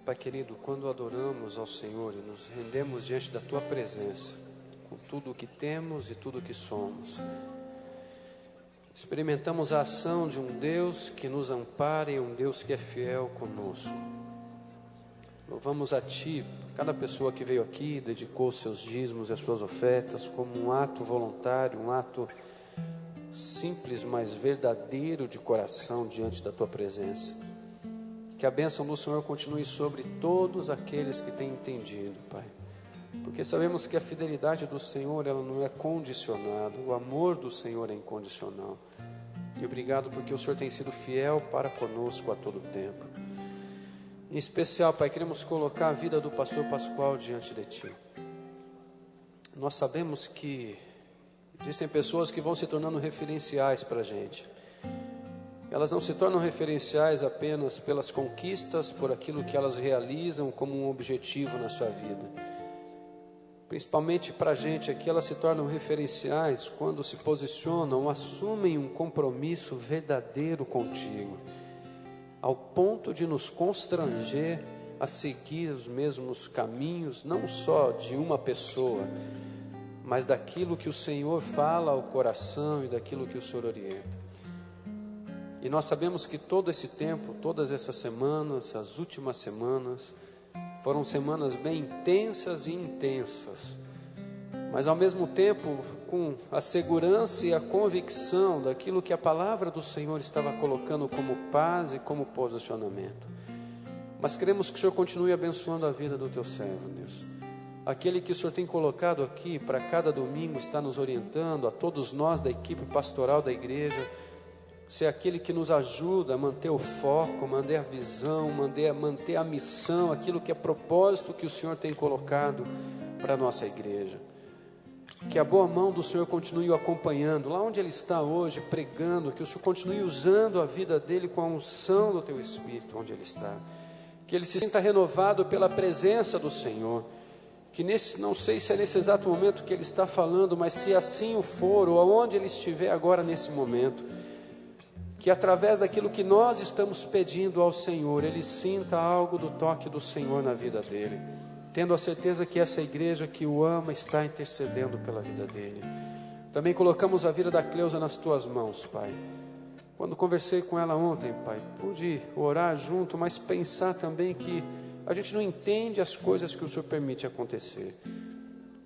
Pai querido, quando adoramos ao Senhor e nos rendemos diante da Tua presença, com tudo o que temos e tudo o que somos, experimentamos a ação de um Deus que nos ampara e um Deus que é fiel conosco. Louvamos a Ti, cada pessoa que veio aqui, dedicou seus dízimos e as suas ofertas como um ato voluntário, um ato simples, mas verdadeiro de coração diante da Tua presença. Que a bênção do Senhor continue sobre todos aqueles que têm entendido, Pai. Porque sabemos que a fidelidade do Senhor, ela não é condicionada. O amor do Senhor é incondicional. E obrigado porque o Senhor tem sido fiel para conosco a todo tempo. Em especial, Pai, queremos colocar a vida do pastor Pascoal diante de Ti. Nós sabemos que existem pessoas que vão se tornando referenciais para a gente. Elas não se tornam referenciais apenas pelas conquistas, por aquilo que elas realizam como um objetivo na sua vida. principalmente para a gente aqui, elas se tornam referenciais quando se posicionam, assumem um compromisso verdadeiro contigo, ao ponto de nos constranger a seguir os mesmos caminhos, não só de uma pessoa, mas daquilo que o Senhor fala ao coração e daquilo que o Senhor orienta. E nós sabemos que todo esse tempo, todas essas semanas, as últimas semanas, foram semanas bem intensas e intensas, mas ao mesmo tempo com a segurança e a convicção daquilo que a palavra do Senhor estava colocando como paz e como posicionamento. Mas queremos que o Senhor continue abençoando a vida do teu servo, Deus. Aquele que o Senhor tem colocado aqui para cada domingo, está nos orientando, a todos nós da equipe pastoral da igreja, ser aquele que nos ajuda a manter o foco, manter a visão, manter a missão, aquilo que é propósito que o Senhor tem colocado para a nossa igreja. Que a boa mão do Senhor continue o acompanhando, lá onde ele está hoje, pregando, que o Senhor continue usando a vida dele com a unção do teu Espírito, onde ele está. Que ele se sinta renovado pela presença do Senhor. Que não sei se é nesse exato momento que ele está falando, mas se assim o for, ou aonde ele estiver agora nesse momento, que através daquilo que nós estamos pedindo ao Senhor, ele sinta algo do toque do Senhor na vida dele, tendo a certeza que essa igreja que o ama está intercedendo pela vida dele. Também colocamos a vida da Cleusa nas tuas mãos, Pai. Quando conversei com ela ontem, Pai, pude orar junto, mas pensar também que a gente não entende as coisas que o Senhor permite acontecer,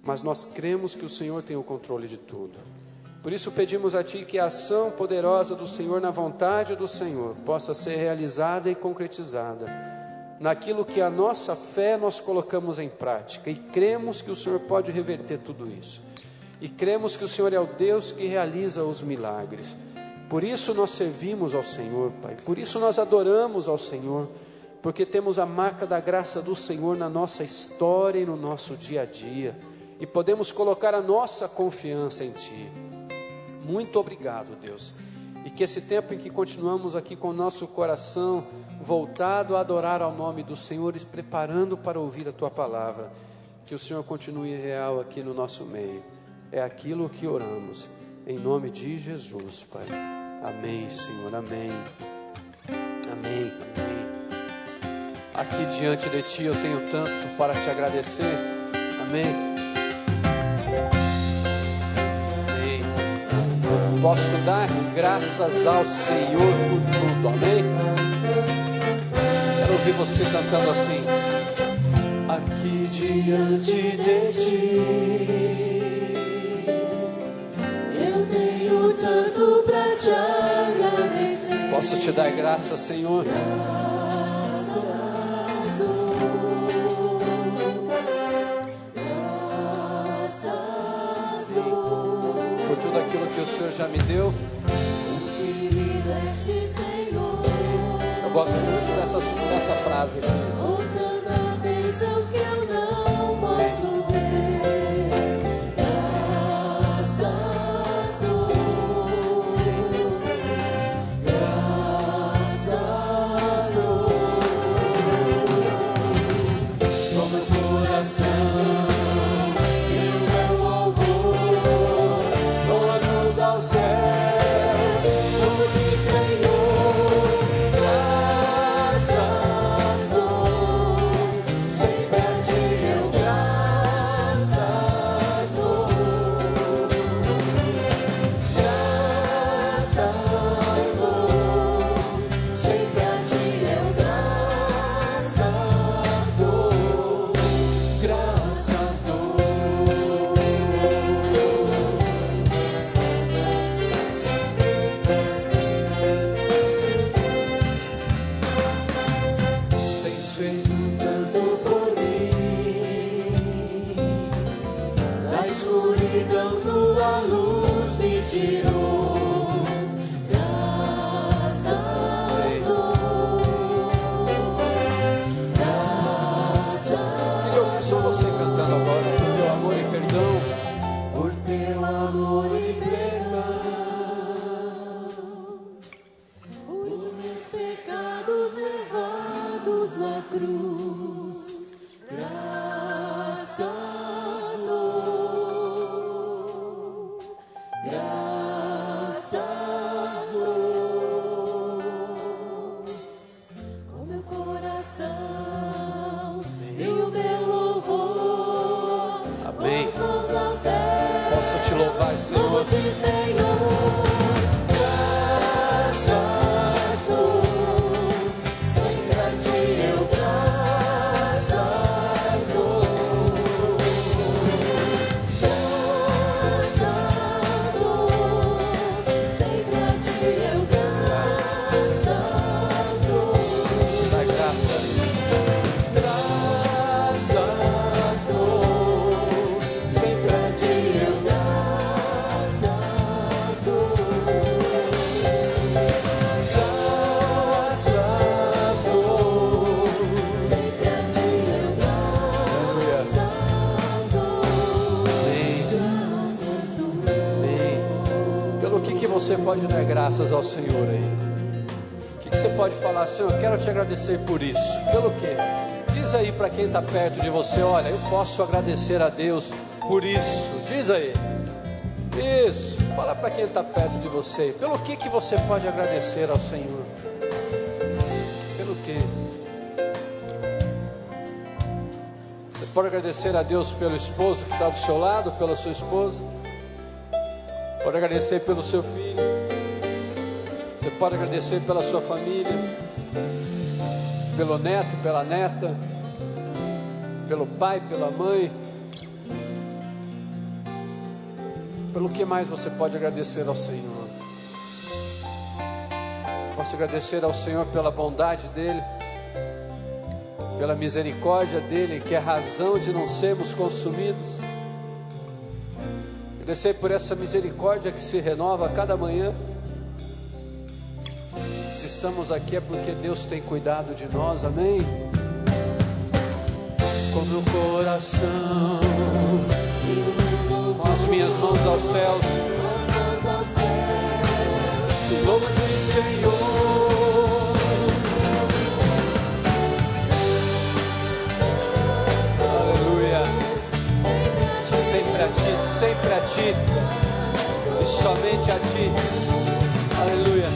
mas nós cremos que o Senhor tem o controle de tudo. Por isso pedimos a Ti que a ação poderosa do Senhor na vontade do Senhor possa ser realizada e concretizada naquilo que a nossa fé nós colocamos em prática, e cremos que o Senhor pode reverter tudo isso, e cremos que o Senhor é o Deus que realiza os milagres. Por isso nós servimos ao Senhor, Pai, por isso nós adoramos ao Senhor, porque temos a marca da graça do Senhor na nossa história e no nosso dia a dia, e podemos colocar a nossa confiança em Ti. Muito obrigado, Deus, e que esse tempo em que continuamos aqui com o nosso coração voltado a adorar ao nome do Senhor, e preparando para ouvir a Tua palavra, que o Senhor continue real aqui no nosso meio. É aquilo que oramos, em nome de Jesus, Pai. Amém, Senhor, amém. Amém, amém. Aqui diante de Ti eu tenho tanto para Te agradecer. Amém. Posso dar graças ao Senhor por tudo, amém? Quero ouvir você cantando assim. Aqui diante de Ti, eu tenho tanto pra Te agradecer. Posso Te dar graças, Senhor? Por tudo aquilo que o Senhor já me deu. Eu gosto muito dessa frase aqui. Tantas bênçãos que eu não posso ver, graças dou, graças dou. Com meu coração graças louvai, Senhor. Louvo-te, Senhor. Graças dou, sempre a ti eu graças dou. Graças dou, sempre a ti eu graças dou. Dai graças. Graças dou, sempre a ti eu graças dou. Graças dou, sempre a ti eu graças dou. Amém. Pelo que você pode dar graças ao Senhor aí? O que você pode falar, Senhor, eu quero te agradecer por isso. Pelo quê? Diz aí para quem está perto de você, olha, eu posso agradecer a Deus por isso. Diz aí. Isso. Fala para quem está perto de você. Pelo que você pode agradecer ao Senhor? Pelo quê? Você pode agradecer a Deus pelo esposo que está do seu lado, pela sua esposa. Pode agradecer pelo seu filho. Você pode agradecer pela sua família, pelo neto, pela neta, pelo pai, pela mãe. Pelo que mais você pode agradecer ao Senhor? Posso agradecer ao Senhor pela bondade dEle, pela misericórdia dEle, que é a razão de não sermos consumidos. Agradecer por essa misericórdia que se renova a cada manhã. Se estamos aqui é porque Deus tem cuidado de nós, amém? Com meu coração, com as minhas mãos aos céus, louvo-te, Senhor. Aleluia. Sempre a ti, sempre a ti, e somente a ti. Aleluia.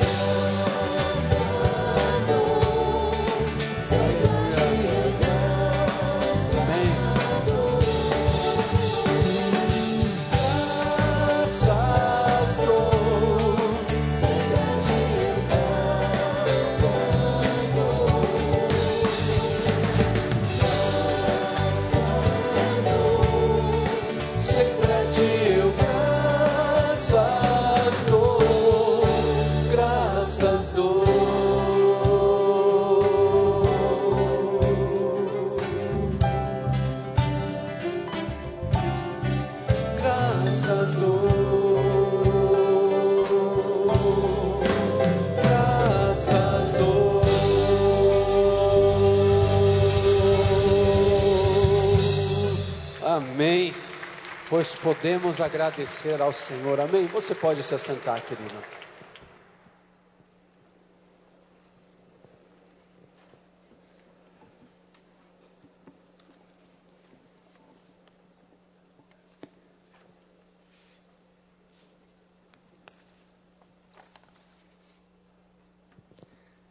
Amém. Pois podemos agradecer ao Senhor. Amém. Você pode se assentar, querido.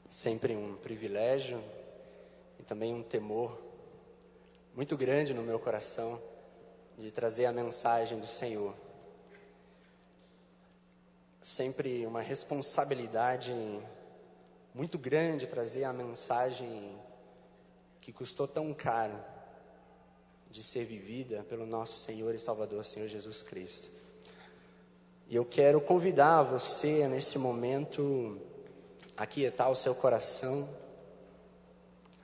Sempre um privilégio e também um temor muito grande no meu coração de trazer a mensagem do Senhor. Sempre uma responsabilidade muito grande trazer a mensagem que custou tão caro de ser vivida pelo nosso Senhor e Salvador, Senhor Jesus Cristo. E eu quero convidar você nesse momento a aquietar o seu coração,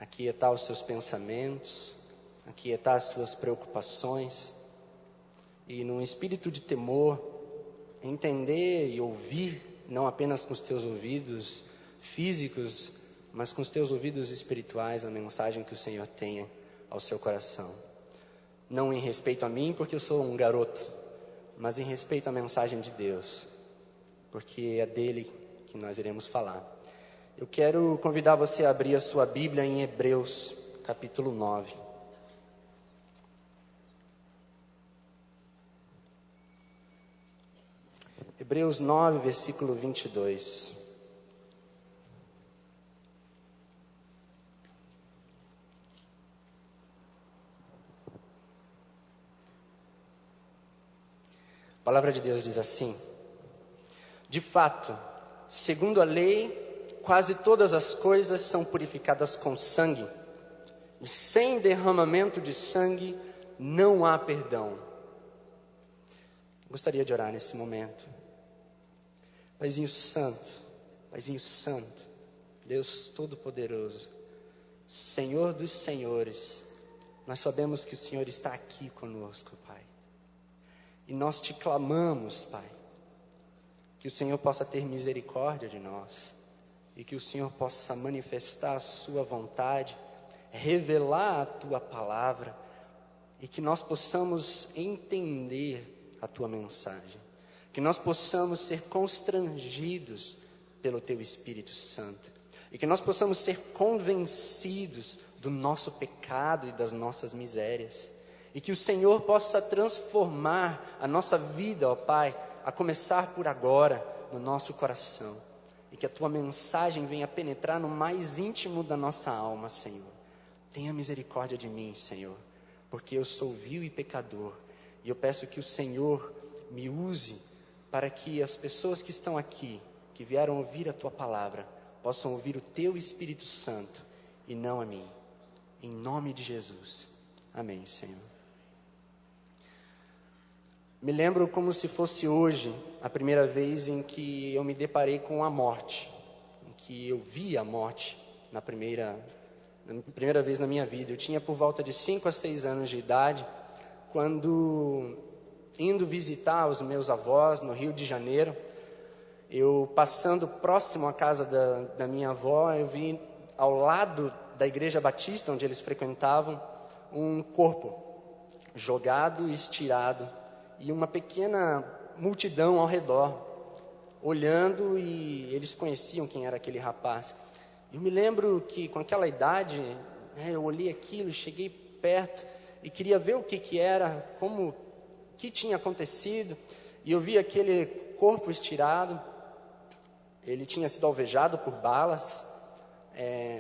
a aquietar os seus pensamentos, a aquietar as suas preocupações e num espírito de temor, entender e ouvir, não apenas com os teus ouvidos físicos, mas com os teus ouvidos espirituais, a mensagem que o Senhor tem ao seu coração. Não em respeito a mim, porque eu sou um garoto, mas em respeito à mensagem de Deus, porque é dele que nós iremos falar. Eu quero convidar você a abrir a sua Bíblia em Hebreus, capítulo 9. Hebreus 9, versículo 22. palavra de Deus diz assim: de fato, segundo a lei, quase todas as coisas são purificadas com sangue, e sem derramamento de sangue não há perdão. Gostaria de orar nesse momento. Paizinho Santo, Deus Todo-Poderoso, Senhor dos Senhores, nós sabemos que o Senhor está aqui conosco, Pai. E nós te clamamos, Pai, que o Senhor possa ter misericórdia de nós, e que o Senhor possa manifestar a sua vontade, revelar a tua palavra, e que nós possamos entender a tua mensagem, que nós possamos ser constrangidos pelo teu Espírito Santo, e que nós possamos ser convencidos do nosso pecado e das nossas misérias, e que o Senhor possa transformar a nossa vida, ó Pai, a começar por agora, no nosso coração, e que a tua mensagem venha penetrar no mais íntimo da nossa alma, Senhor. Tenha misericórdia de mim, Senhor, porque eu sou vil e pecador, e eu peço que o Senhor me use para que as pessoas que estão aqui, que vieram ouvir a tua palavra, possam ouvir o teu Espírito Santo e não a mim. Em nome de Jesus. Amém, Senhor. Me lembro como se fosse hoje a primeira vez em que eu me deparei com a morte, em que eu vi a morte na primeira vez na minha vida. Eu tinha por volta de 5 a 6 anos de idade, quando, indo visitar os meus avós no Rio de Janeiro, eu passando próximo à casa da minha avó, eu vi ao lado da igreja batista onde eles frequentavam, um corpo jogado e estirado, e uma pequena multidão ao redor, olhando, e eles conheciam quem era aquele rapaz. Eu me lembro que com aquela idade, eu olhei aquilo, cheguei perto e queria ver o que era, o que tinha acontecido, e eu vi aquele corpo estirado. Ele tinha sido alvejado por balas,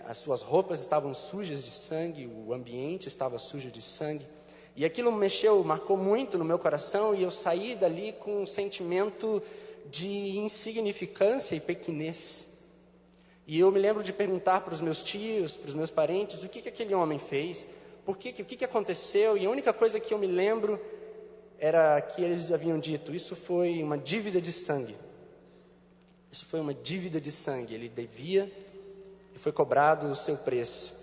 as suas roupas estavam sujas de sangue, o ambiente estava sujo de sangue, e aquilo marcou muito no meu coração, e eu saí dali com um sentimento de insignificância e pequenez. E eu me lembro de perguntar para os meus tios, para os meus parentes, o que aquele homem fez, o que aconteceu, e a única coisa que eu me lembro era que eles haviam dito: isso foi uma dívida de sangue. Isso foi uma dívida de sangue, ele devia e foi cobrado o seu preço.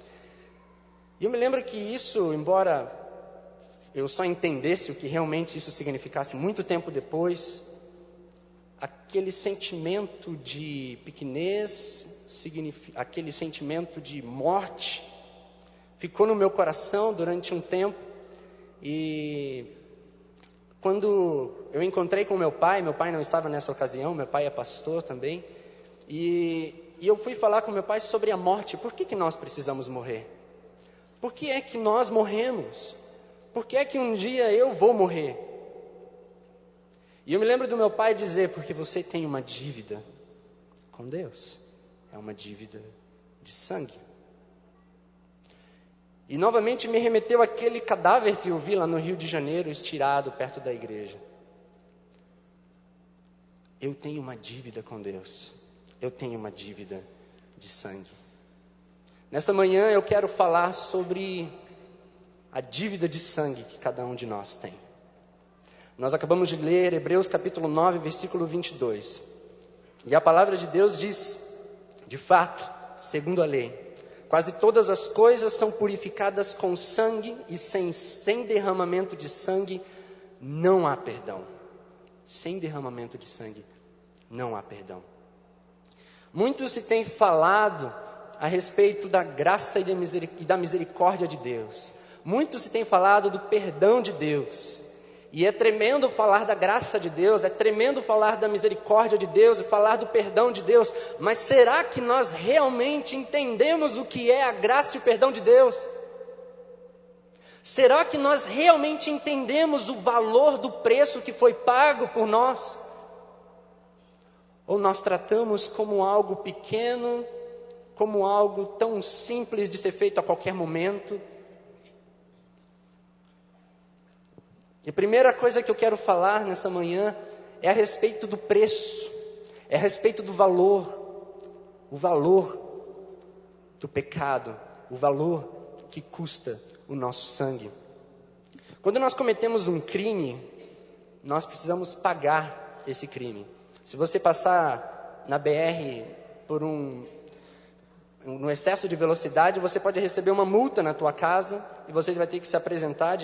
E eu me lembro que isso, embora eu só entendesse o que realmente isso significasse muito tempo depois, aquele sentimento de pequenez, aquele sentimento de morte, ficou no meu coração durante um tempo. E quando eu encontrei com meu pai não estava nessa ocasião, meu pai é pastor também, e eu fui falar com meu pai sobre a morte. Por que nós precisamos morrer? Por que é que nós morremos? Por que é que um dia eu vou morrer? E eu me lembro do meu pai dizer: porque você tem uma dívida com Deus, é uma dívida de sangue. E novamente me remeteu àquele cadáver que eu vi lá no Rio de Janeiro, estirado perto da igreja. Eu tenho uma dívida com Deus, eu tenho uma dívida de sangue. Nessa manhã eu quero falar sobre a dívida de sangue que cada um de nós tem. Nós acabamos de ler Hebreus capítulo 9, versículo 22. E a palavra de Deus diz: de fato, segundo a lei, quase todas as coisas são purificadas com sangue, e sem derramamento de sangue não há perdão. Sem derramamento de sangue não há perdão. Muito se tem falado a respeito da graça e da misericórdia de Deus. Muito se tem falado do perdão de Deus. E é tremendo falar da graça de Deus, é tremendo falar da misericórdia de Deus e falar do perdão de Deus. Mas será que nós realmente entendemos o que é a graça e o perdão de Deus? Será que nós realmente entendemos o valor do preço que foi pago por nós? Ou nós tratamos como algo pequeno, como algo tão simples de ser feito a qualquer momento? E a primeira coisa que eu quero falar nessa manhã é a respeito do preço, é a respeito do valor, o valor do pecado, o valor que custa o nosso sangue. Quando nós cometemos um crime, nós precisamos pagar esse crime. Se você passar na BR no excesso de velocidade, você pode receber uma multa na tua casa e você vai ter que se apresentar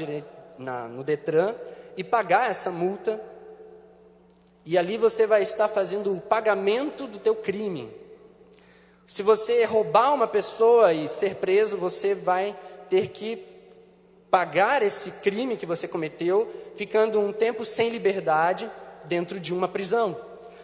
no Detran e pagar essa multa. E ali você vai estar fazendo o pagamento do teu crime. Se você roubar uma pessoa e ser preso, você vai ter que pagar esse crime que você cometeu, ficando um tempo sem liberdade dentro de uma prisão.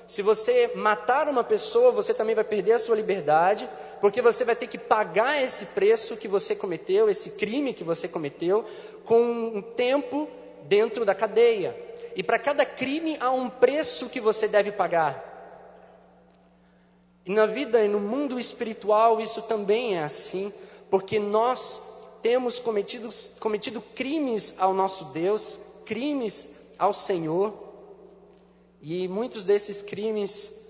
Se você matar uma pessoa, você também vai perder a sua liberdade, porque você vai ter que pagar esse preço que você cometeu, esse crime que você cometeu, com um tempo dentro da cadeia. E para cada crime há um preço que você deve pagar. E na vida e no mundo espiritual isso também é assim, porque nós temos cometido crimes ao nosso Deus, crimes ao Senhor, e muitos desses crimes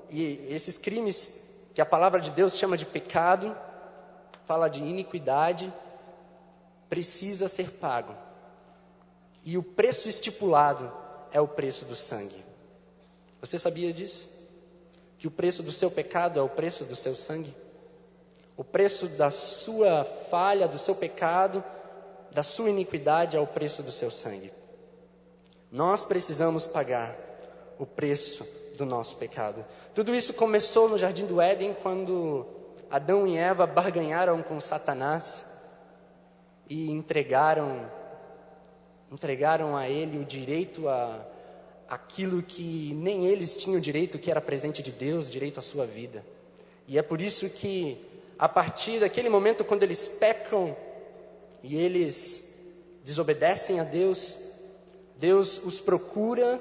e esses crimes que a palavra de Deus chama de pecado, fala de iniquidade, precisa ser pago. E o preço estipulado é o preço do sangue. Você sabia disso? Que o preço do seu pecado é o preço do seu sangue? O preço da sua falha, do seu pecado, da sua iniquidade é o preço do seu sangue. Nós precisamos pagar o preço do nosso pecado. Tudo isso começou no Jardim do Éden, quando Adão e Eva barganharam com Satanás e entregaram a ele o direito a aquilo que nem eles tinham direito, que era presente de Deus, direito à sua vida. E é por isso que, a partir daquele momento, quando eles pecam e eles desobedecem a Deus, Deus os procura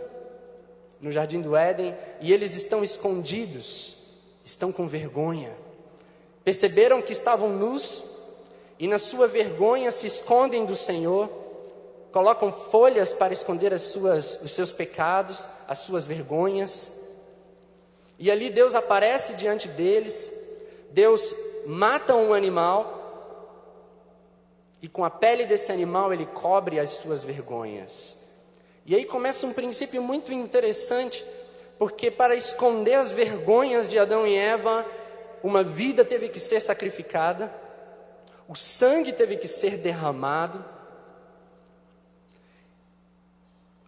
no Jardim do Éden e eles estão escondidos, estão com vergonha. Perceberam que estavam nus e na sua vergonha se escondem do Senhor, colocam folhas para esconder os seus pecados, as suas vergonhas. E ali Deus aparece diante deles, Deus mata um animal e com a pele desse animal ele cobre as suas vergonhas. E aí começa um princípio muito interessante, porque para esconder as vergonhas de Adão e Eva, uma vida teve que ser sacrificada, o sangue teve que ser derramado.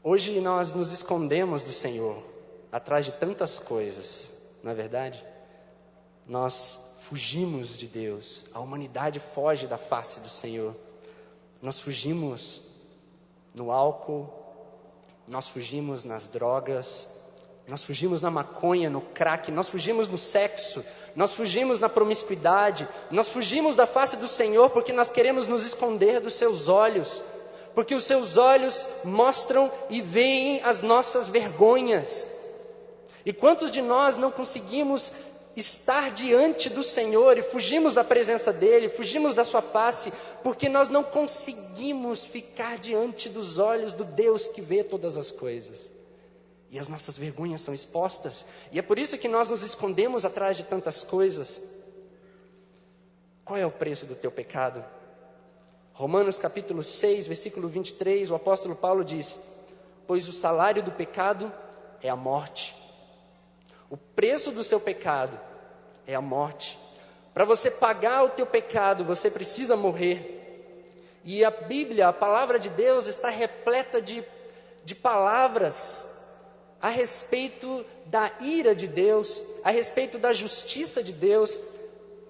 Hoje nós nos escondemos do Senhor, atrás de tantas coisas, não é verdade? Nós fugimos de Deus, a humanidade foge da face do Senhor. Nós fugimos no álcool, nós fugimos nas drogas, nós fugimos na maconha, no crack, nós fugimos no sexo, nós fugimos na promiscuidade, nós fugimos da face do Senhor porque nós queremos nos esconder dos seus olhos, porque os seus olhos mostram e veem as nossas vergonhas. E quantos de nós não conseguimos estar diante do Senhor e fugimos da presença dEle, fugimos da sua face, porque nós não conseguimos ficar diante dos olhos do Deus que vê todas as coisas. E as nossas vergonhas são expostas, e é por isso que nós nos escondemos atrás de tantas coisas. Qual é o preço do teu pecado? Romanos capítulo 6, versículo 23, o apóstolo Paulo diz: pois o salário do pecado é a morte. O preço do seu pecado é a morte. Para você pagar o teu pecado, você precisa morrer. E a Bíblia, a palavra de Deus, está repleta de palavras a respeito da ira de Deus, a respeito da justiça de Deus,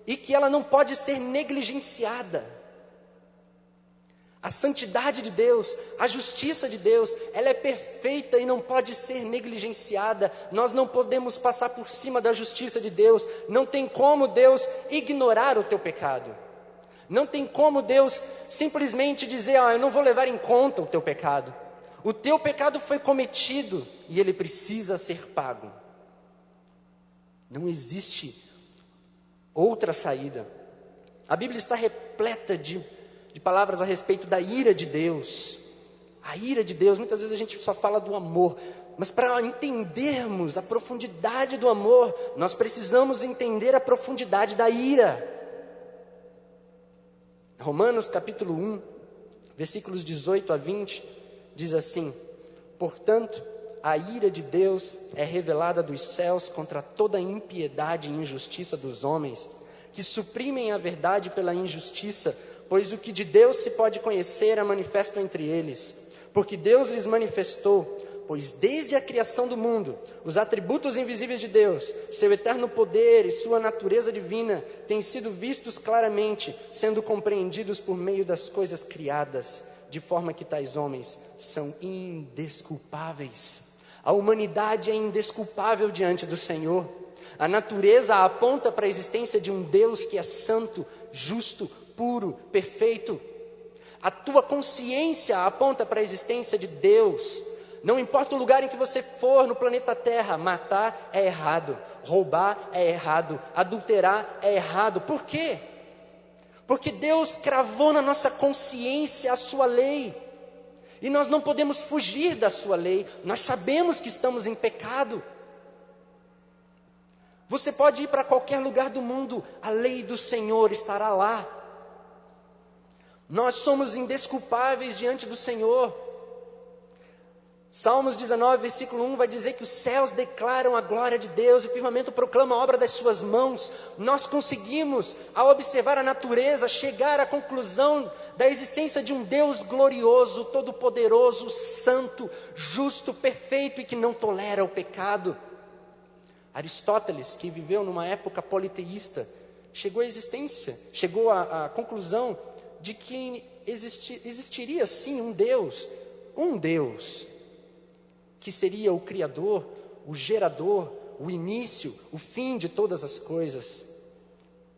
e que ela não pode ser negligenciada. A santidade de Deus, a justiça de Deus, ela é perfeita e não pode ser negligenciada. Nós não podemos passar por cima da justiça de Deus. Não tem como Deus ignorar o teu pecado. Não tem como Deus simplesmente dizer: eu não vou levar em conta o teu pecado. O teu pecado foi cometido e ele precisa ser pago. Não existe outra saída. A Bíblia está repleta de de palavras a respeito da ira de Deus. A ira de Deus, muitas vezes a gente só fala do amor, mas para entendermos a profundidade do amor, nós precisamos entender a profundidade da ira. Romanos capítulo 1, versículos 18 a 20, diz assim: portanto, a ira de Deus é revelada dos céus contra toda a impiedade e injustiça dos homens, que suprimem a verdade pela injustiça, pois o que de Deus se pode conhecer é manifesto entre eles. Porque Deus lhes manifestou, pois desde a criação do mundo, os atributos invisíveis de Deus, seu eterno poder e sua natureza divina, têm sido vistos claramente, sendo compreendidos por meio das coisas criadas, de forma que tais homens são indesculpáveis. A humanidade é indesculpável diante do Senhor. A natureza aponta para a existência de um Deus que é santo, justo, puro, perfeito. A tua consciência aponta para a existência de Deus. Não importa o lugar em que você for no planeta Terra, matar é errado, roubar é errado, adulterar é errado. Por quê? Porque Deus cravou na nossa consciência a sua lei. E nós não podemos fugir da sua lei. Nós sabemos que estamos em pecado. Você pode ir para qualquer lugar do mundo, a lei do Senhor estará lá. Nós somos indesculpáveis diante do Senhor. Salmos 19, versículo 1 vai dizer que os céus declaram a glória de Deus, e o firmamento proclama a obra das suas mãos. Nós conseguimos, ao observar a natureza, chegar à conclusão da existência de um Deus glorioso, todo-poderoso, santo, justo, perfeito e que não tolera o pecado. Aristóteles, que viveu numa época politeísta, chegou à conclusão de que existiria sim um Deus, que seria o Criador, o gerador, o início, o fim de todas as coisas.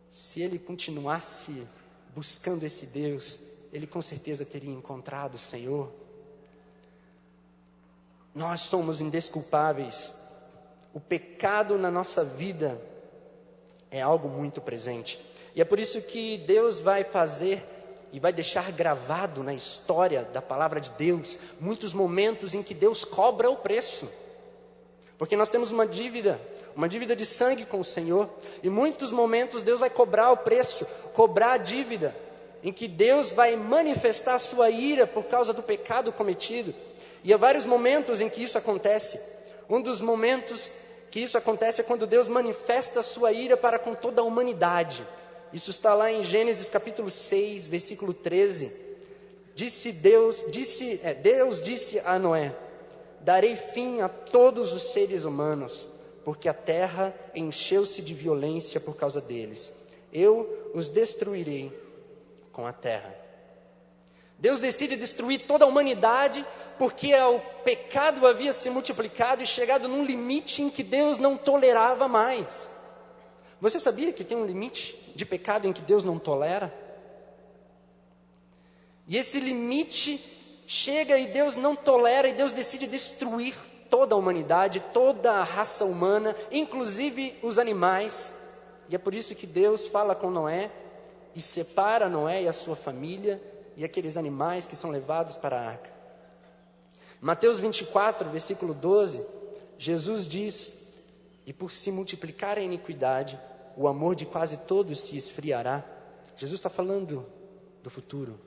Se ele continuasse buscando esse Deus, ele com certeza teria encontrado o Senhor. Nós somos indesculpáveis. O pecado na nossa vida é algo muito presente. E é por isso que Deus vai fazer e vai deixar gravado na história da palavra de Deus muitos momentos em que Deus cobra o preço. Porque nós temos uma dívida de sangue com o Senhor, e muitos momentos Deus vai cobrar o preço, cobrar a dívida, em que Deus vai manifestar a sua ira por causa do pecado cometido. E há vários momentos em que isso acontece. Um dos momentos que isso acontece é quando Deus manifesta a sua ira para com toda a humanidade. Isso está lá em Gênesis capítulo 6, versículo 13. Deus disse a Noé: darei fim a todos os seres humanos, porque a terra encheu-se de violência por causa deles. Eu os destruirei com a terra. Deus decide destruir toda a humanidade, porque o pecado havia se multiplicado e chegado num limite em que Deus não tolerava mais. Você sabia que tem um limite de pecado em que Deus não tolera? E esse limite chega e Deus não tolera, e Deus decide destruir toda a humanidade, toda a raça humana, inclusive os animais. E é por isso que Deus fala com Noé e separa Noé e a sua família e aqueles animais que são levados para a arca. Mateus 24, versículo 12, Jesus diz: e por se multiplicar a iniquidade, o amor de quase todos se esfriará. Jesus está falando do futuro.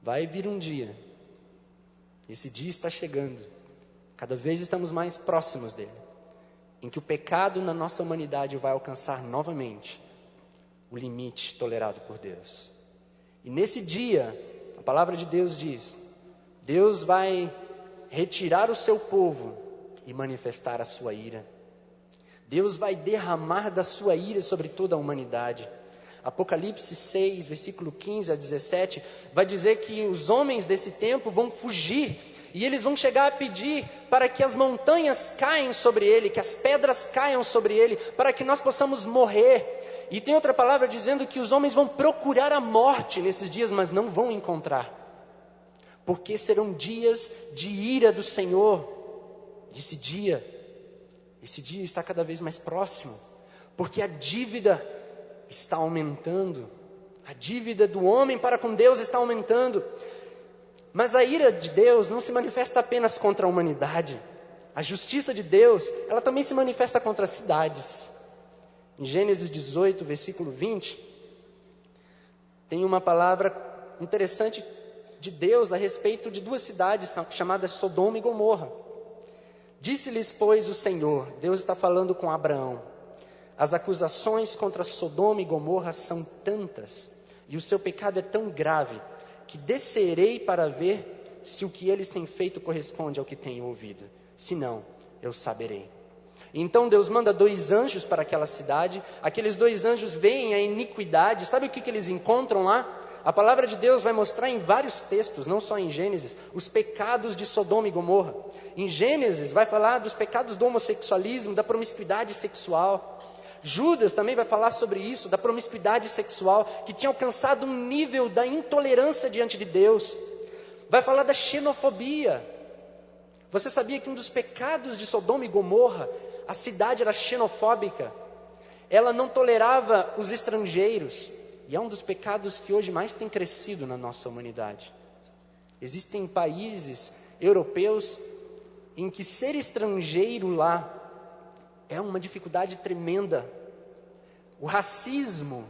Vai vir um dia, esse dia está chegando, cada vez estamos mais próximos dele, em que o pecado na nossa humanidade vai alcançar novamente o limite tolerado por Deus. E nesse dia, a palavra de Deus diz, Deus vai retirar o seu povo e manifestar a sua ira. Deus vai derramar da sua ira sobre toda a humanidade. Apocalipse 6, versículo 15 a 17, vai dizer que os homens desse tempo vão fugir, e eles vão chegar a pedir para que as montanhas caiam sobre ele, que as pedras caiam sobre ele, para que nós possamos morrer. E tem outra palavra dizendo que os homens vão procurar a morte nesses dias, mas não vão encontrar, porque serão dias de ira do Senhor. Esse dia está cada vez mais próximo, porque a dívida está aumentando, A dívida do homem para com Deus está aumentando. Mas a ira de Deus não se manifesta apenas contra a humanidade. A justiça de Deus, ela também se manifesta contra as cidades. Em Gênesis 18, versículo 20, tem uma palavra interessante de Deus a respeito de duas cidades chamadas Sodoma e Gomorra. Disse-lhes, pois, o Senhor, Deus está falando com Abraão: as acusações contra Sodoma e Gomorra são tantas, e o seu pecado é tão grave, que descerei para ver se o que eles têm feito corresponde ao que tenho ouvido. Se não, eu saberei. Então Deus manda 2 anjos para aquela cidade. Aqueles 2 anjos veem a iniquidade. Sabe o que eles encontram lá? A palavra de Deus vai mostrar em vários textos, não só em Gênesis, os pecados de Sodoma e Gomorra. Em Gênesis vai falar dos pecados do homossexualismo, da promiscuidade sexual. Judas também vai falar sobre isso, da promiscuidade sexual, que tinha alcançado um nível da intolerância diante de Deus. Vai falar da xenofobia. Você sabia que um dos pecados de Sodoma e Gomorra, a cidade era xenofóbica? Ela não tolerava os estrangeiros. E é um dos pecados que hoje mais tem crescido na nossa humanidade. Existem países europeus em que ser estrangeiro lá é uma dificuldade tremenda. O racismo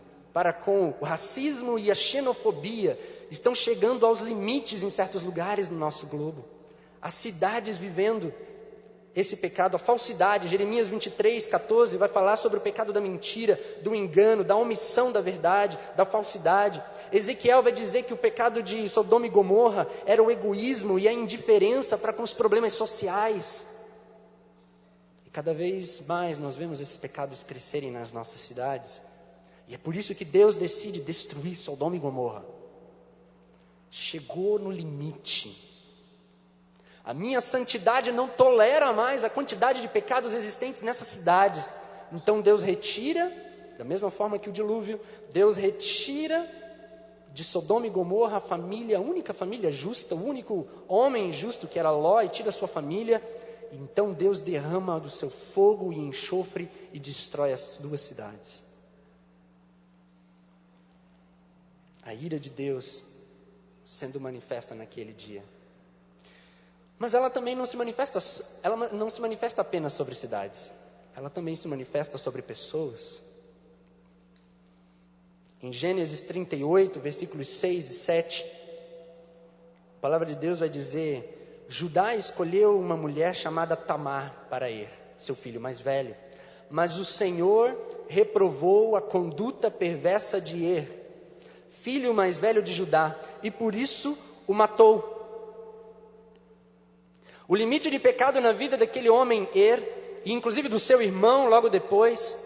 e a xenofobia estão chegando aos limites em certos lugares do nosso globo. As cidades vivendo esse pecado, a falsidade. Jeremias 23, 14 vai falar sobre o pecado da mentira, do engano, da omissão da verdade, da falsidade. Ezequiel vai dizer que o pecado de Sodoma e Gomorra era o egoísmo e a indiferença para com os problemas sociais. E cada vez mais nós vemos esses pecados crescerem nas nossas cidades. E é por isso que Deus decide destruir Sodoma e Gomorra. Chegou no limite. A minha santidade não tolera mais a quantidade de pecados existentes nessas cidades. Então Deus retira, da mesma forma que o dilúvio, Deus retira de Sodoma e Gomorra a única família justa, o único homem justo que era Ló, e tira a sua família. Então Deus derrama do seu fogo e enxofre e destrói as 2 cidades. A ira de Deus sendo manifesta naquele dia. Mas ela também não se manifesta apenas sobre cidades. Ela também se manifesta sobre pessoas. Em Gênesis 38, versículos 6 e 7, a palavra de Deus vai dizer: Judá escolheu uma mulher chamada Tamar para seu filho mais velho. Mas o Senhor reprovou a conduta perversa de filho mais velho de Judá, e por isso o matou. O limite de pecado na vida daquele homem e inclusive do seu irmão logo depois,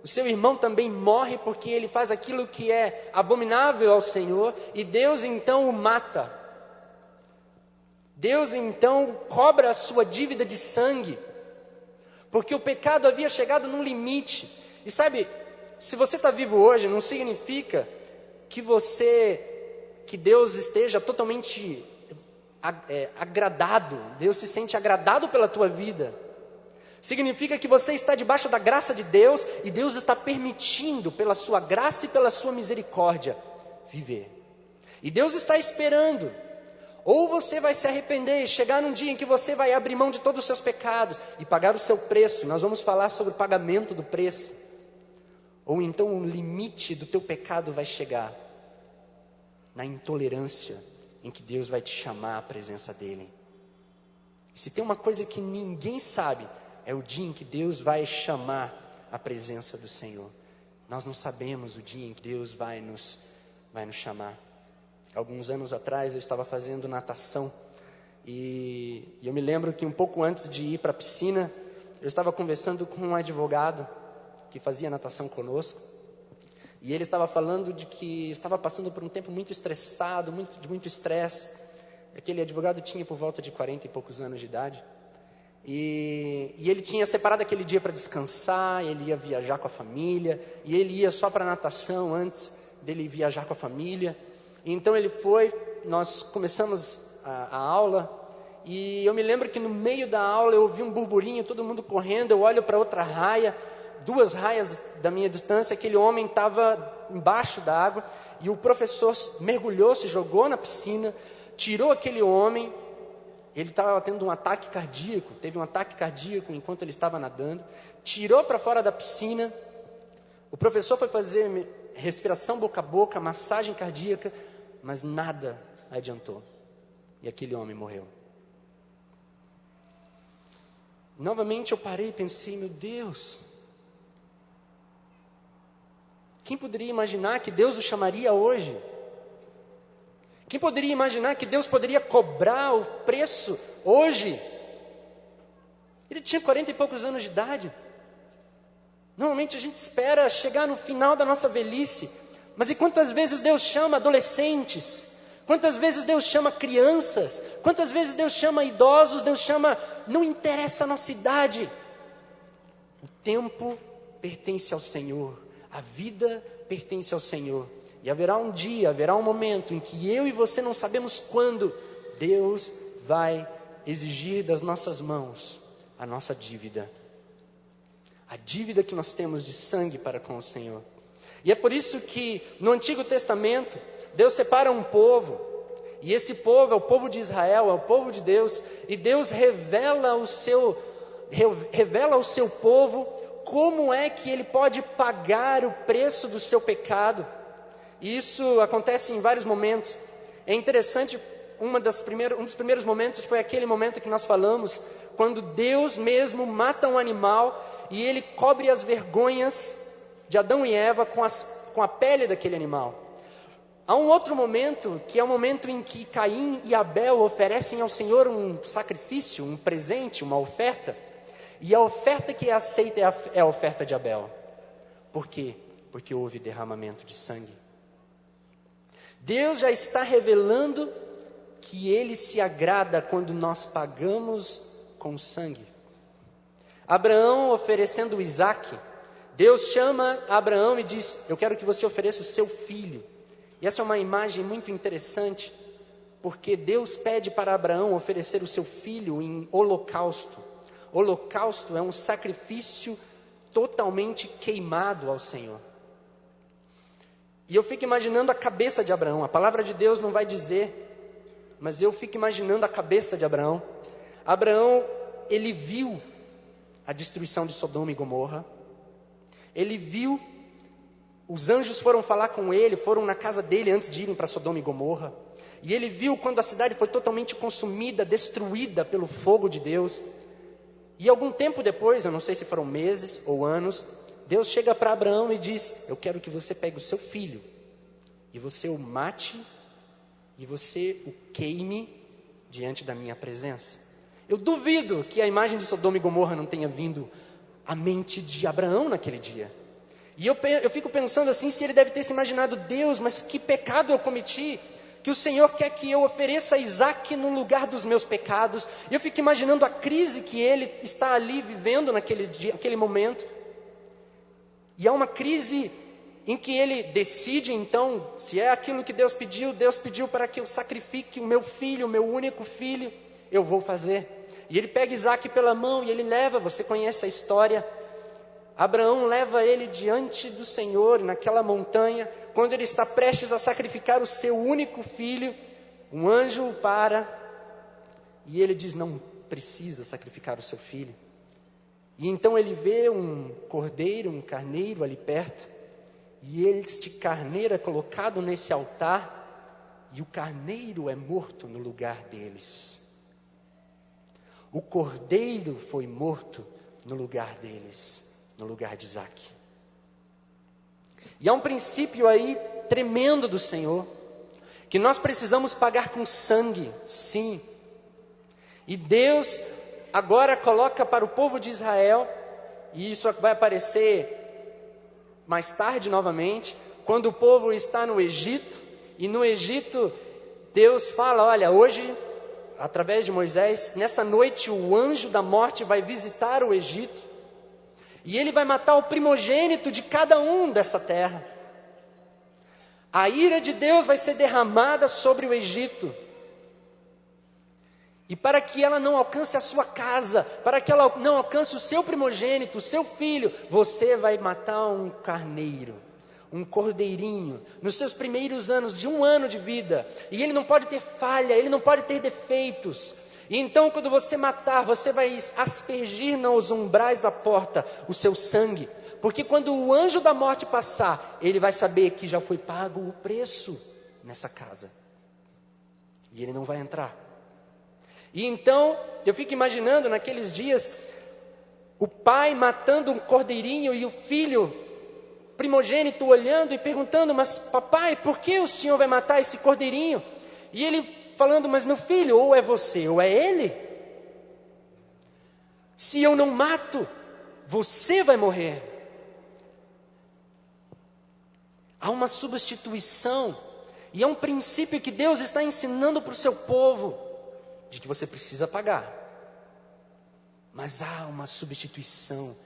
o seu irmão também morre porque ele faz aquilo que é abominável ao Senhor, e Deus então o mata. Deus então cobra a sua dívida de sangue, porque o pecado havia chegado num limite. E sabe, se você está vivo hoje, não significa que Deus esteja totalmente agradado. Deus se sente agradado pela tua vida. Significa que você está debaixo da graça de Deus, e Deus está permitindo, pela sua graça e pela sua misericórdia, viver. E Deus está esperando. Ou você vai se arrepender e chegar num dia em que você vai abrir mão de todos os seus pecados e pagar o seu preço. Nós vamos falar sobre o pagamento do preço. Ou então o limite do teu pecado vai chegar na intolerância, em que Deus vai te chamar à presença dEle. Se tem uma coisa que ninguém sabe, é o dia em que Deus vai chamar à presença do Senhor. Nós não sabemos o dia em que Deus vai nos chamar. Alguns anos atrás eu estava fazendo natação, e eu me lembro que um pouco antes de ir para a piscina, eu estava conversando com um advogado que fazia natação conosco. E ele estava falando de que estava passando por um tempo muito estressado, de muito estresse. Aquele advogado tinha por volta de 40 e poucos anos de idade. E ele tinha separado aquele dia para descansar, ele ia viajar com a família, e ele ia só para a natação antes dele viajar com a família. E então ele foi, nós começamos a aula, e eu me lembro que no meio da aula eu ouvi um burburinho, todo mundo correndo. Eu olho para outra raia, 2 raias da minha distância, aquele homem estava embaixo da água, e o professor mergulhou, se jogou na piscina, tirou aquele homem. Ele estava tendo um ataque cardíaco, teve um ataque cardíaco enquanto ele estava nadando, tirou para fora da piscina. O professor foi fazer respiração boca a boca, massagem cardíaca, mas nada adiantou. E aquele homem morreu. Novamente eu parei e pensei, meu Deus, quem poderia imaginar que Deus o chamaria hoje? Quem poderia imaginar que Deus poderia cobrar o preço hoje? Ele tinha 40 e poucos anos de idade. Normalmente a gente espera chegar no final da nossa velhice, mas e quantas vezes Deus chama adolescentes? Quantas vezes Deus chama crianças? Quantas vezes Deus chama idosos? Deus chama, não interessa a nossa idade. O tempo pertence ao Senhor, a vida pertence ao Senhor. E haverá um dia, haverá um momento em que eu e você não sabemos quando Deus vai exigir das nossas mãos a nossa dívida. A dívida que nós temos de sangue para com o Senhor. E é por isso que no Antigo Testamento, Deus separa um povo, e esse povo é o povo de Israel, é o povo de Deus, e Deus revela ao seu povo como é que ele pode pagar o preço do seu pecado. E isso acontece em vários momentos. É interessante, um dos primeiros momentos foi aquele momento que nós falamos, quando Deus mesmo mata um animal, e ele cobre as vergonhas de Adão e Eva com a pele daquele animal. Há um outro momento, que é o momento em que Caim e Abel oferecem ao Senhor um sacrifício, um presente, uma oferta. E a oferta que é aceita é a oferta de Abel. Por quê? Porque houve derramamento de sangue. Deus já está revelando que Ele se agrada quando nós pagamos com sangue. Abraão oferecendo Isaque, Deus chama Abraão e diz, eu quero que você ofereça o seu filho. E essa é uma imagem muito interessante, porque Deus pede para Abraão oferecer o seu filho em holocausto. Holocausto é um sacrifício totalmente queimado ao Senhor. E eu fico imaginando a cabeça de Abraão. A palavra de Deus não vai dizer, mas eu fico imaginando a cabeça de Abraão. Abraão, ele viu a destruição de Sodoma e Gomorra. Ele viu, os anjos foram falar com ele, foram na casa dele antes de irem para Sodoma e Gomorra. E ele viu quando a cidade foi totalmente consumida, destruída pelo fogo de Deus. E algum tempo depois, eu não sei se foram meses ou anos, Deus chega para Abraão e diz, eu quero que você pegue o seu filho, e você o mate, e você o queime diante da minha presença. Eu duvido que a imagem de Sodoma e Gomorra não tenha vindo à mente de Abraão naquele dia. E eu fico pensando assim, se ele deve ter se imaginado, Deus, mas que pecado eu cometi, que o Senhor quer que eu ofereça Isaque no lugar dos meus pecados. E eu fico imaginando a crise que ele está ali vivendo naquele dia, naquele momento. E há uma crise em que ele decide então, se é aquilo que Deus pediu para que eu sacrifique o meu filho, o meu único filho, eu vou fazer. E ele pega Isaque pela mão e ele leva, você conhece a história, Abraão leva ele diante do Senhor, naquela montanha, quando ele está prestes a sacrificar o seu único filho, um anjo o para, e ele diz, não precisa sacrificar o seu filho. E então ele vê um cordeiro, um carneiro ali perto, e este carneiro é colocado nesse altar, e o carneiro é morto no lugar deles. O cordeiro foi morto no lugar deles, no lugar de Isaque. E há um princípio aí tremendo do Senhor, que nós precisamos pagar com sangue, sim. E Deus agora coloca para o povo de Israel, e isso vai aparecer mais tarde novamente, quando o povo está no Egito, e no Egito Deus fala, olha, hoje, através de Moisés, nessa noite o anjo da morte vai visitar o Egito, e ele vai matar o primogênito de cada um dessa terra. A ira de Deus vai ser derramada sobre o Egito. E para que ela não alcance a sua casa, para que ela não alcance o seu primogênito, o seu filho, você vai matar um carneiro. um cordeirinho, nos seus primeiros anos, de 1 ano de vida, e ele não pode ter falha, ele não pode ter defeitos. E então, quando você matar, você vai aspergir nos umbrais da porta o seu sangue, porque quando o anjo da morte passar, ele vai saber que já foi pago o preço nessa casa, e ele não vai entrar. E então, eu fico imaginando naqueles dias, o pai matando um cordeirinho e o filho primogênito olhando e perguntando: mas papai, por que o senhor vai matar esse cordeirinho? E ele falando: mas meu filho, ou é você ou é ele. Se eu não mato, você vai morrer. Há uma substituição, e é um princípio que Deus está ensinando para o seu povo, de que você precisa pagar. Mas há uma substituição,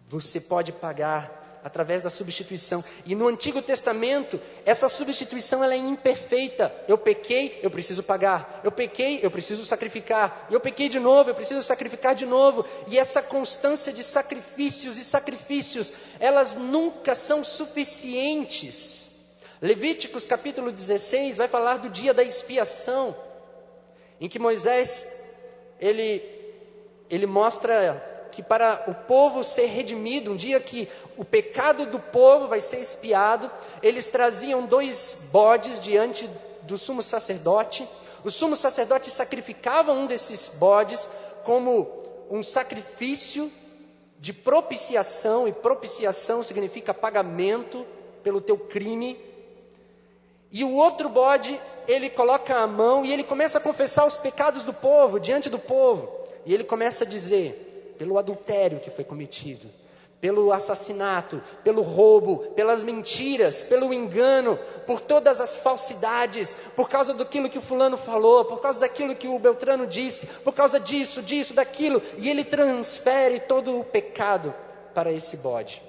você pode pagar através da substituição. E no Antigo Testamento, essa substituição ela é imperfeita. Eu pequei, eu preciso pagar. Eu pequei, eu preciso sacrificar. Eu pequei de novo, eu preciso sacrificar de novo. E essa constância de sacrifícios e sacrifícios, elas nunca são suficientes. Levíticos capítulo 16 vai falar do dia da expiação, em que Moisés, ele mostra que para o povo ser redimido, um dia que o pecado do povo vai ser expiado, eles traziam 2 bodes diante do sumo sacerdote. O sumo sacerdote sacrificava um desses bodes como um sacrifício de propiciação, e propiciação significa pagamento pelo teu crime. E o outro bode, ele coloca a mão e ele começa a confessar os pecados do povo, diante do povo. E ele começa a dizer: pelo adultério que foi cometido, pelo assassinato, pelo roubo, pelas mentiras, pelo engano, por todas as falsidades, por causa daquilo que o fulano falou, por causa daquilo que o Beltrano disse, por causa disso, daquilo, e ele transfere todo o pecado para esse bode.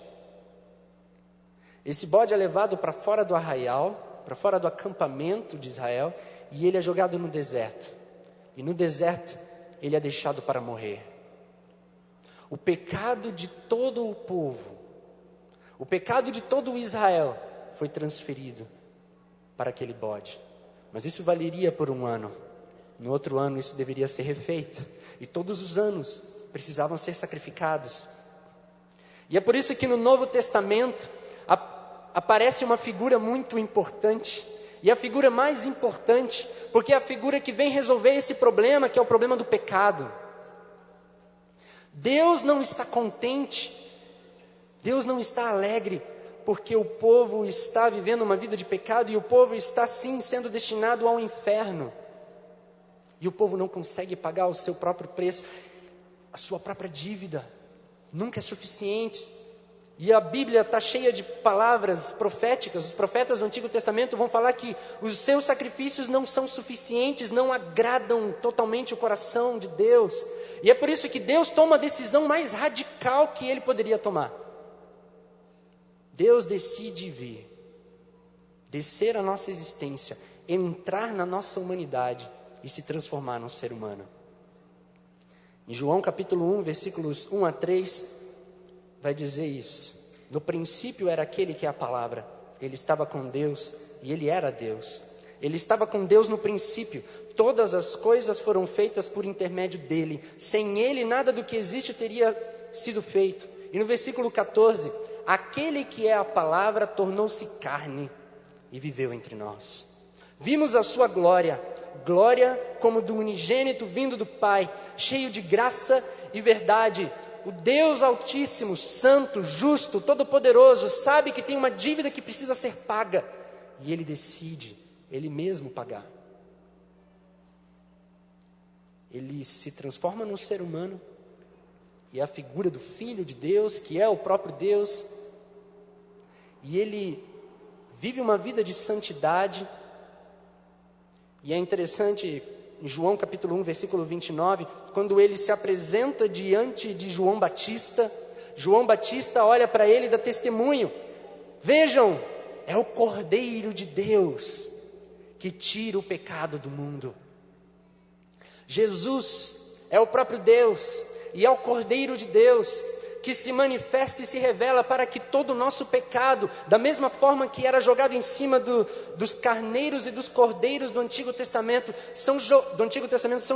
Esse bode é levado para fora do arraial, para fora do acampamento de Israel, e ele é jogado no deserto, e no deserto ele é deixado para morrer. O pecado de todo o povo, o pecado de todo o Israel foi transferido para aquele bode. Mas isso valeria por 1 ano. No outro ano isso deveria ser refeito. E todos os anos precisavam ser sacrificados. E é por isso que no Novo Testamento aparece uma figura muito importante. E a figura mais importante, porque é a figura que vem resolver esse problema, que é o problema do pecado. Deus não está contente, Deus não está alegre, porque o povo está vivendo uma vida de pecado, e o povo está sim sendo destinado ao inferno, e o povo não consegue pagar o seu próprio preço, a sua própria dívida, nunca é suficiente. E a Bíblia está cheia de palavras proféticas. Os profetas do Antigo Testamento vão falar que os seus sacrifícios não são suficientes, não agradam totalmente o coração de Deus. E é por isso que Deus toma a decisão mais radical que Ele poderia tomar. Deus decide vir, descer a nossa existência, entrar na nossa humanidade e se transformar num ser humano. Em João capítulo 1, versículos 1 a 3... vai dizer isso: no princípio era aquele que é a palavra, ele estava com Deus e ele era Deus. Ele estava com Deus no princípio, todas as coisas foram feitas por intermédio dele, sem ele nada do que existe teria sido feito. E no versículo 14, aquele que é a palavra tornou-se carne e viveu entre nós. Vimos a sua glória, glória como do unigênito vindo do Pai, cheio de graça e verdade. O Deus Altíssimo, Santo, Justo, Todo-Poderoso, sabe que tem uma dívida que precisa ser paga, e Ele decide, Ele mesmo pagar. Ele se transforma num ser humano, e é a figura do Filho de Deus, que é o próprio Deus, e Ele vive uma vida de santidade. E é interessante, em João capítulo 1, versículo 29, quando ele se apresenta diante de João Batista olha para ele e dá testemunho: vejam, é o Cordeiro de Deus que tira o pecado do mundo. Jesus é o próprio Deus, e é o Cordeiro de Deus que se manifesta e se revela para que todo o nosso pecado, da mesma forma que era jogado em cima dos carneiros e dos cordeiros do Antigo Testamento, são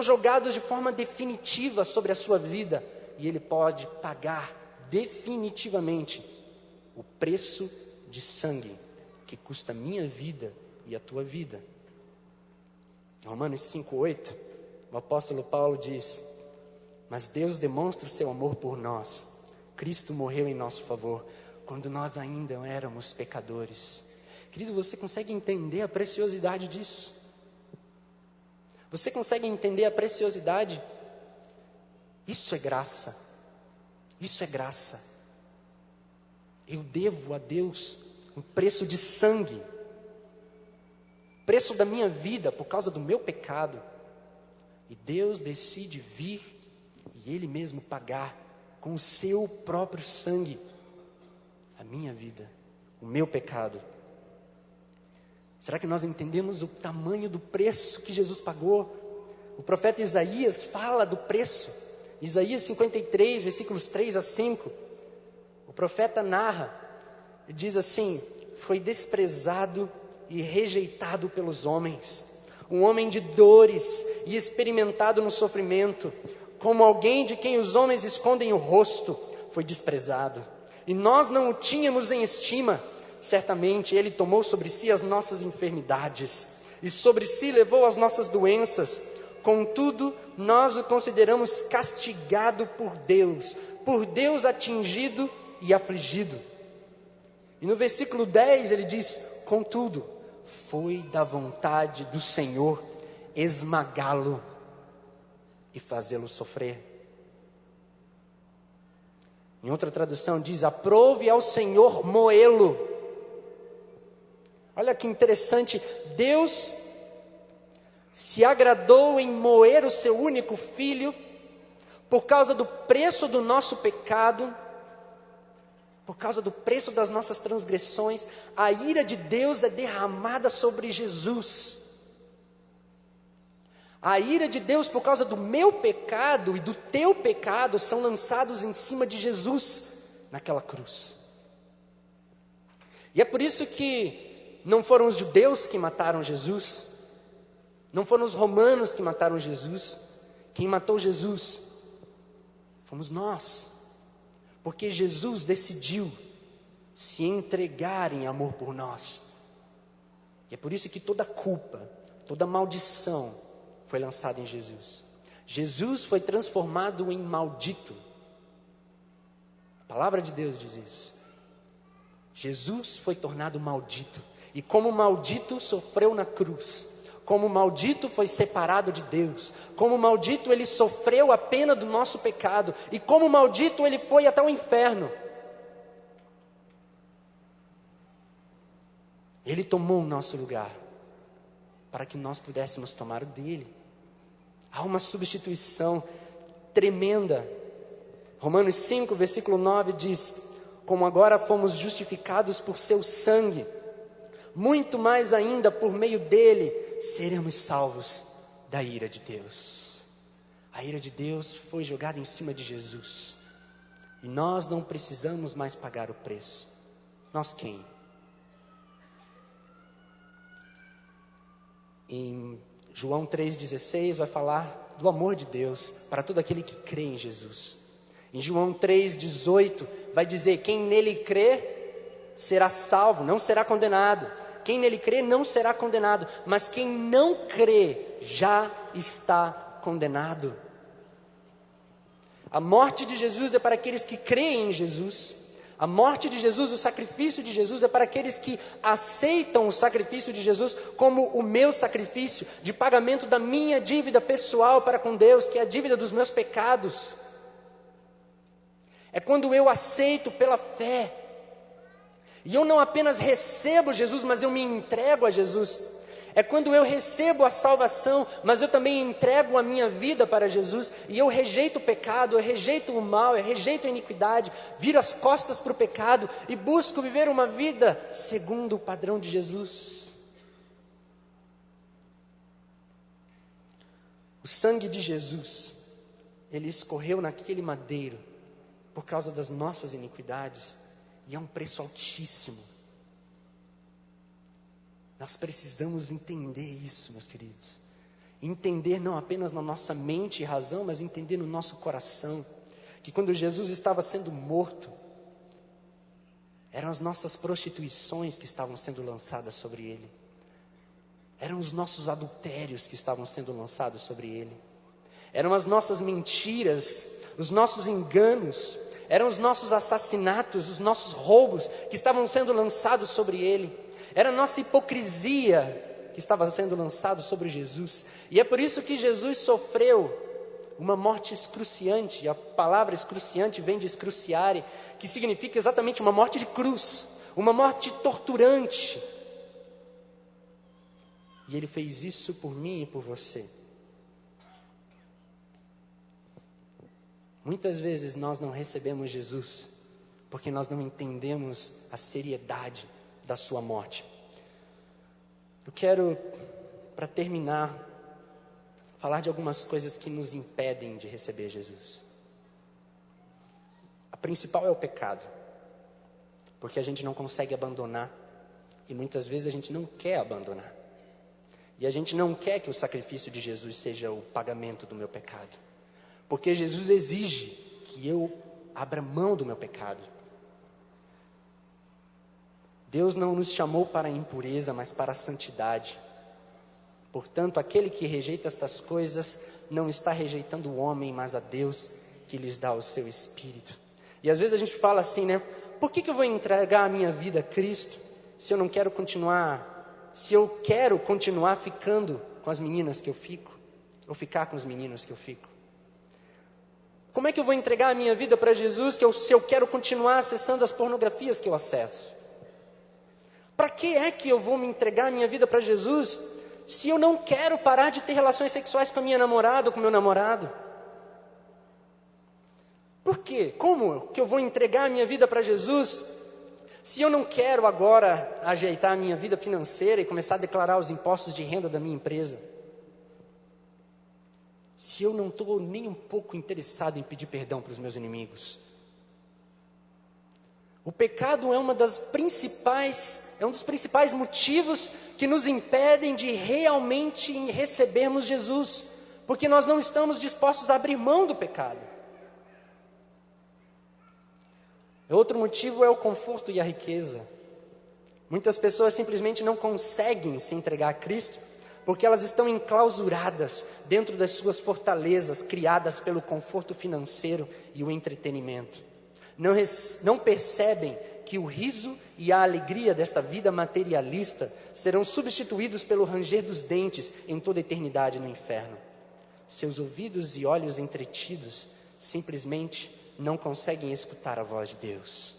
jogados de forma definitiva sobre a sua vida. E Ele pode pagar definitivamente o preço de sangue que custa a minha vida e a tua vida. Romanos 5:8, o apóstolo Paulo diz: mas Deus demonstra o seu amor por nós. Cristo morreu em nosso favor, quando nós ainda éramos pecadores. Querido, você consegue entender a preciosidade disso? Você consegue entender a preciosidade? Isso é graça. Isso é graça. Eu devo a Deus um preço de sangue, preço da minha vida por causa do meu pecado. E Deus decide vir e Ele mesmo pagar com o seu próprio sangue a minha vida, o meu pecado. Será que nós entendemos o tamanho do preço que Jesus pagou? O profeta Isaías fala do preço. Isaías 53, versículos 3 a 5. O profeta narra, diz assim: foi desprezado e rejeitado pelos homens, um homem de dores e experimentado no sofrimento, como alguém de quem os homens escondem o rosto, foi desprezado. E nós não o tínhamos em estima. Certamente Ele tomou sobre si as nossas enfermidades, e sobre si levou as nossas doenças. Contudo, nós o consideramos castigado por Deus atingido e afligido. E no versículo 10 ele diz: contudo, foi da vontade do Senhor esmagá-lo e fazê-lo sofrer. Em outra tradução diz: aprove ao Senhor moê-lo. Olha que interessante, Deus se agradou em moer o seu único filho, por causa do preço do nosso pecado, por causa do preço das nossas transgressões. A ira de Deus é derramada sobre Jesus. A ira de Deus por causa do meu pecado e do teu pecado são lançados em cima de Jesus naquela cruz. E é por isso que não foram os judeus que mataram Jesus, não foram os romanos que mataram Jesus. Quem matou Jesus fomos nós, porque Jesus decidiu se entregar em amor por nós. E é por isso que toda culpa, toda maldição foi lançada em Jesus. Jesus foi transformado em maldito. A palavra de Deus diz isso. Jesus foi tornado maldito, e como maldito sofreu na cruz. Como maldito foi separado de Deus, como maldito ele sofreu a pena do nosso pecado, e como maldito ele foi até o inferno. Ele tomou o nosso lugar, para que nós pudéssemos tomar o dele. Há uma substituição tremenda. Romanos 5, versículo 9 diz: como agora fomos justificados por seu sangue, muito mais ainda por meio dele seremos salvos da ira de Deus. A ira de Deus foi jogada em cima de Jesus, e nós não precisamos mais pagar o preço. Nós quem? Em João 3,16 vai falar do amor de Deus para todo aquele que crê em Jesus. Em João 3,18 vai dizer: quem nele crê será salvo, não será condenado. Quem nele crê não será condenado, mas quem não crê já está condenado. A morte de Jesus é para aqueles que creem em Jesus. A morte de Jesus, o sacrifício de Jesus é para aqueles que aceitam o sacrifício de Jesus como o meu sacrifício de pagamento da minha dívida pessoal para com Deus, que é a dívida dos meus pecados. É quando eu aceito pela fé. E eu não apenas recebo Jesus, mas eu me entrego a Jesus. É quando eu recebo a salvação, mas eu também entrego a minha vida para Jesus. E eu rejeito o pecado, eu rejeito o mal, eu rejeito a iniquidade, viro as costas para o pecado e busco viver uma vida segundo o padrão de Jesus. O sangue de Jesus, ele escorreu naquele madeiro por causa das nossas iniquidades, e é um preço altíssimo. Nós precisamos entender isso, meus queridos. Entender não apenas na nossa mente e razão, mas entender no nosso coração, que quando Jesus estava sendo morto, eram as nossas prostituições que estavam sendo lançadas sobre ele. Eram os nossos adultérios que estavam sendo lançados sobre ele. Eram as nossas mentiras, os nossos enganos, eram os nossos assassinatos, os nossos roubos que estavam sendo lançados sobre ele. Era a nossa hipocrisia que estava sendo lançado sobre Jesus. E é por isso que Jesus sofreu uma morte excruciante. A palavra excruciante vem de excruciare, que significa exatamente uma morte de cruz, uma morte torturante. E ele fez isso por mim e por você. Muitas vezes nós não recebemos Jesus porque nós não entendemos a seriedade da sua morte. Eu quero, para terminar, falar de algumas coisas que nos impedem de receber Jesus. A principal é o pecado, porque a gente não consegue abandonar, e muitas vezes a gente não quer abandonar. E a gente não quer que o sacrifício de Jesus seja o pagamento do meu pecado, porque Jesus exige que eu abra mão do meu pecado. Deus não nos chamou para a impureza, mas para a santidade. Portanto, aquele que rejeita estas coisas não está rejeitando o homem, mas a Deus que lhes dá o seu Espírito. E às vezes a gente fala assim, né? Por que eu vou entregar a minha vida a Cristo se eu não quero continuar, se eu quero continuar ficando com as meninas que eu fico, ou ficar com os meninos que eu fico? Como é que eu vou entregar a minha vida para Jesus se eu quero continuar acessando as pornografias que eu acesso? Para que é que eu vou me entregar a minha vida para Jesus se eu não quero parar de ter relações sexuais com a minha namorada ou com o meu namorado? Por quê? Como que eu vou entregar a minha vida para Jesus se eu não quero agora ajeitar a minha vida financeira e começar a declarar os impostos de renda da minha empresa? Se eu não estou nem um pouco interessado em pedir perdão para os meus inimigos? O pecado é um dos principais motivos que nos impedem de realmente recebermos Jesus, porque nós não estamos dispostos a abrir mão do pecado. Outro motivo é o conforto e a riqueza. Muitas pessoas simplesmente não conseguem se entregar a Cristo, porque elas estão enclausuradas dentro das suas fortalezas, criadas pelo conforto financeiro e o entretenimento. Não percebem que o riso e a alegria desta vida materialista serão substituídos pelo ranger dos dentes em toda a eternidade no inferno. Seus ouvidos e olhos entretidos simplesmente não conseguem escutar a voz de Deus.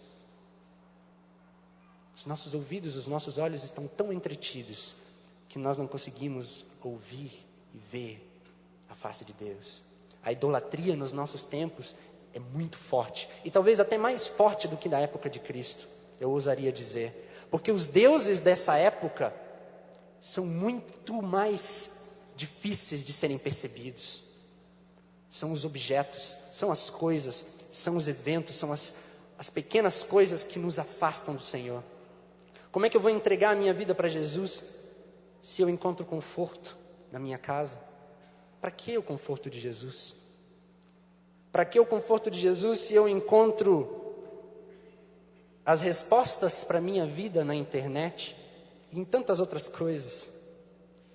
Os nossos ouvidos, os nossos olhos estão tão entretidos que nós não conseguimos ouvir e ver a face de Deus. A idolatria nos nossos tempos é muito forte, e talvez até mais forte do que na época de Cristo, eu ousaria dizer, porque os deuses dessa época são muito mais difíceis de serem percebidos. São os objetos, são as coisas, são os eventos, são as pequenas coisas que nos afastam do Senhor. Como é que eu vou entregar a minha vida para Jesus se eu encontro conforto na minha casa? Para que o conforto de Jesus? Para que o conforto de Jesus se eu encontro as respostas para a minha vida na internet e em tantas outras coisas?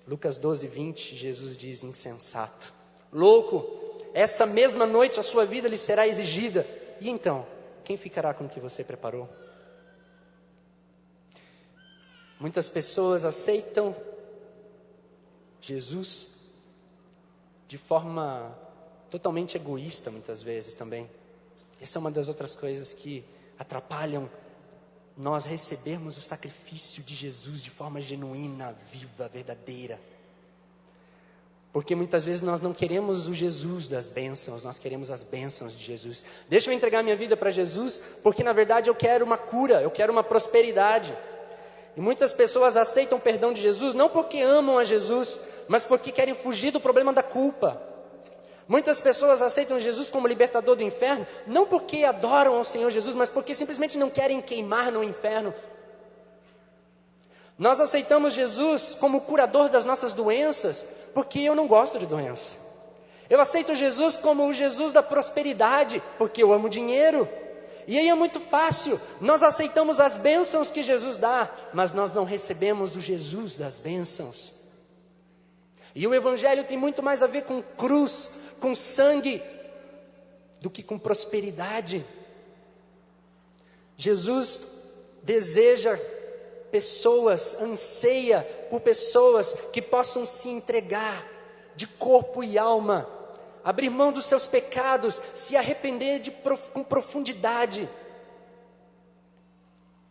Lucas 12:20, Jesus diz: insensato, louco, essa mesma noite a sua vida lhe será exigida, e então, quem ficará com o que você preparou? Muitas pessoas aceitam Jesus de forma totalmente egoísta, muitas vezes também. Essa é uma das outras coisas que atrapalham nós recebermos o sacrifício de Jesus de forma genuína, viva, verdadeira. Porque muitas vezes nós não queremos o Jesus das bênçãos, nós queremos as bênçãos de Jesus. Deixa eu entregar minha vida para Jesus, porque na verdade eu quero uma cura, eu quero uma prosperidade. E muitas pessoas aceitam o perdão de Jesus não porque amam a Jesus, mas porque querem fugir do problema da culpa. Muitas pessoas aceitam Jesus como libertador do inferno, não porque adoram ao Senhor Jesus, mas porque simplesmente não querem queimar no inferno. Nós aceitamos Jesus como curador das nossas doenças, porque eu não gosto de doença. Eu aceito Jesus como o Jesus da prosperidade, porque eu amo dinheiro. E aí é muito fácil, nós aceitamos as bênçãos que Jesus dá, mas nós não recebemos o Jesus das bênçãos. E o Evangelho tem muito mais a ver com cruz, com sangue, do que com prosperidade. Jesus deseja pessoas, anseia por pessoas que possam se entregar de corpo e alma, abrir mão dos seus pecados, se arrepender com profundidade,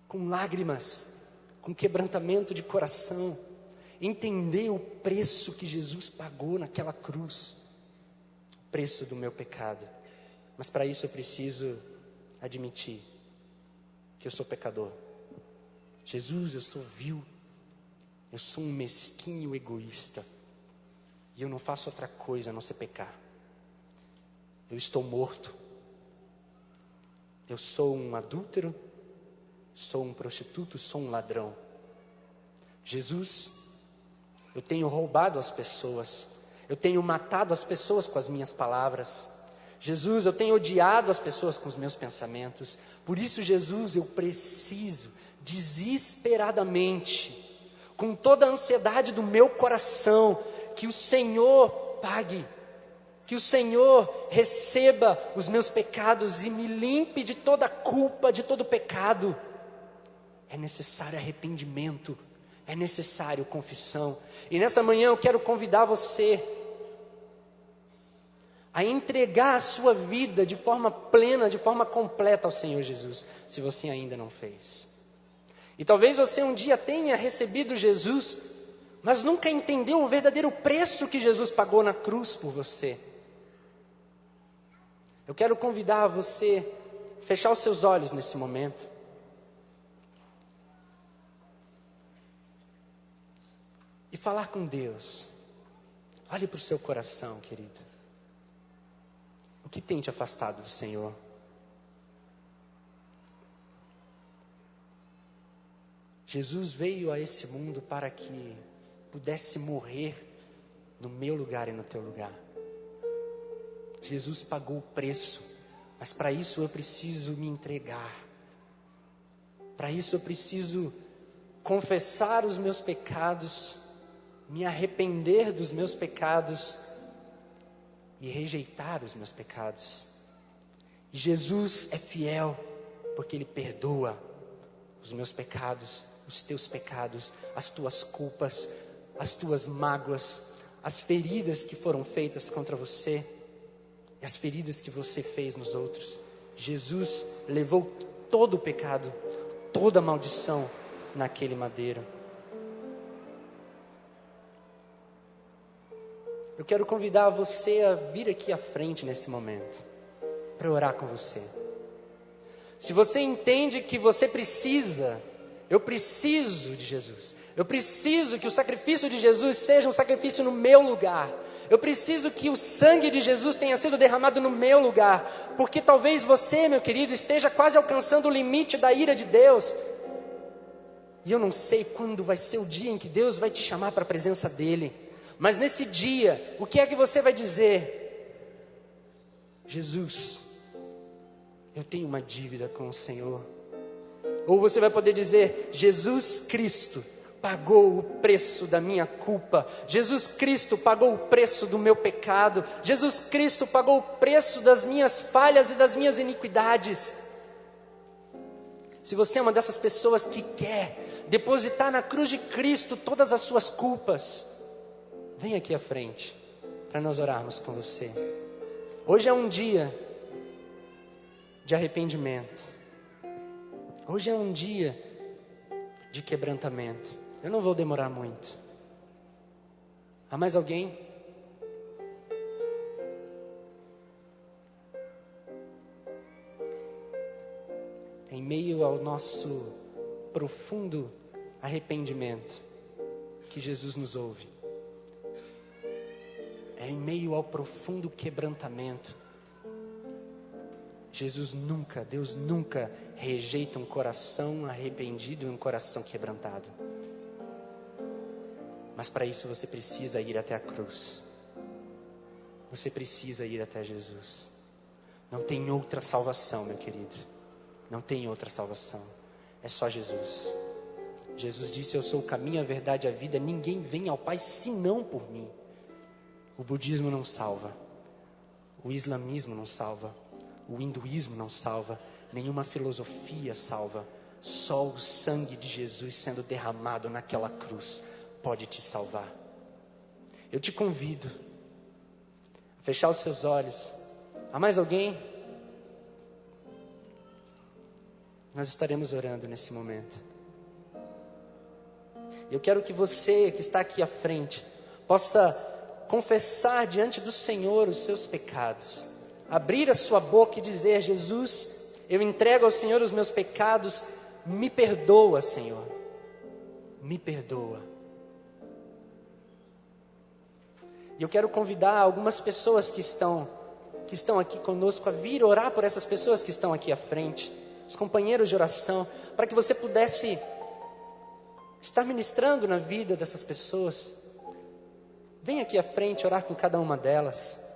com lágrimas, com quebrantamento de coração, entender o preço que Jesus pagou naquela cruz, o preço do meu pecado. Mas para isso eu preciso admitir que eu sou pecador. Jesus, eu sou vil, eu sou um mesquinho egoísta, e eu não faço outra coisa a não ser pecar. Eu estou morto, eu sou um adúltero, sou um prostituto, sou um ladrão. Jesus, eu tenho roubado as pessoas, eu tenho matado as pessoas com as minhas palavras. Jesus, eu tenho odiado as pessoas com os meus pensamentos. Por isso, Jesus, eu preciso desesperadamente, com toda a ansiedade do meu coração, que o Senhor pague, que o Senhor receba os meus pecados e me limpe de toda culpa, de todo pecado. É necessário arrependimento, é necessário confissão. E nessa manhã eu quero convidar você a entregar a sua vida de forma plena, de forma completa ao Senhor Jesus, se você ainda não fez. E talvez você um dia tenha recebido Jesus, mas nunca entendeu o verdadeiro preço que Jesus pagou na cruz por você. Eu quero convidar você a fechar os seus olhos nesse momento. E falar com Deus. Olhe para o seu coração, querido. O que tem te afastado do Senhor? Jesus veio a esse mundo para que pudesse morrer no meu lugar e no teu lugar. Jesus pagou o preço, mas para isso eu preciso me entregar. Para isso eu preciso confessar os meus pecados, me arrepender dos meus pecados e rejeitar os meus pecados. E Jesus é fiel, porque Ele perdoa os meus pecados, os teus pecados, as tuas culpas, as tuas mágoas, as feridas que foram feitas contra você e as feridas que você fez nos outros. Jesus levou todo o pecado, toda a maldição naquele madeiro. Eu quero convidar você a vir aqui à frente nesse momento, para orar com você. Se você entende que você precisa, eu preciso de Jesus. Eu preciso que o sacrifício de Jesus seja um sacrifício no meu lugar. Eu preciso que o sangue de Jesus tenha sido derramado no meu lugar. Porque talvez você, meu querido, esteja quase alcançando o limite da ira de Deus. E eu não sei quando vai ser o dia em que Deus vai te chamar para a presença dEle. Mas nesse dia, o que é que você vai dizer? Jesus, eu tenho uma dívida com o Senhor. Ou você vai poder dizer, Jesus Cristo pagou o preço da minha culpa. Jesus Cristo pagou o preço do meu pecado. Jesus Cristo pagou o preço das minhas falhas e das minhas iniquidades. Se você é uma dessas pessoas que quer depositar na cruz de Cristo todas as suas culpas, vem aqui à frente, para nós orarmos com você. Hoje é um dia de arrependimento. Hoje é um dia de quebrantamento. Eu não vou demorar muito. Há mais alguém? Em meio ao nosso profundo arrependimento, que Jesus nos ouve. É em meio ao profundo quebrantamento. Deus nunca rejeita um coração arrependido e um coração quebrantado. Mas para isso você precisa ir até a cruz. Você precisa ir até Jesus. Não tem outra salvação, meu querido. Não tem outra salvação. É só Jesus. Jesus disse: eu sou o caminho, a verdade e a vida. Ninguém vem ao Pai senão por mim. O budismo não salva. O islamismo não salva. O hinduísmo não salva. Nenhuma filosofia salva. Só o sangue de Jesus sendo derramado naquela cruz pode te salvar. Eu te convido a fechar os seus olhos. Há mais alguém? Nós estaremos orando nesse momento. Eu quero que você que está aqui à frente possa confessar diante do Senhor os seus pecados. Abrir a sua boca e dizer: Jesus, eu entrego ao Senhor os meus pecados. Me perdoa, Senhor. Me perdoa. E eu quero convidar algumas pessoas que estão aqui conosco a vir orar por essas pessoas que estão aqui à frente, os companheiros de oração, para que você pudesse estar ministrando na vida dessas pessoas. Vem aqui à frente orar com cada uma delas.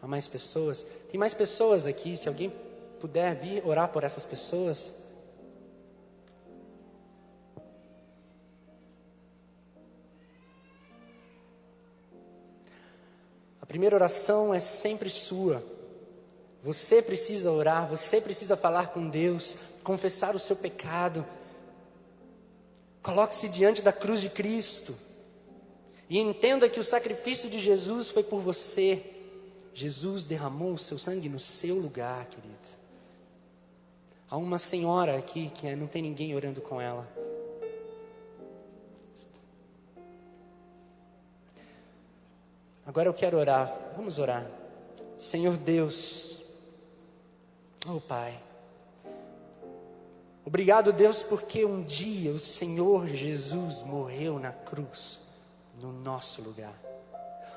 Há mais pessoas? Tem mais pessoas aqui. Se alguém puder vir orar por essas pessoas. A primeira oração é sempre sua. Você precisa orar, você precisa falar com Deus, confessar o seu pecado. Coloque-se diante da cruz de Cristo e entenda que o sacrifício de Jesus foi por você. Jesus derramou o seu sangue no seu lugar, querido. Há uma senhora aqui que não tem ninguém orando com ela. Agora eu quero orar. Vamos orar. Senhor Deus, oh Pai, obrigado, Deus, porque um dia o Senhor Jesus morreu na cruz no nosso lugar.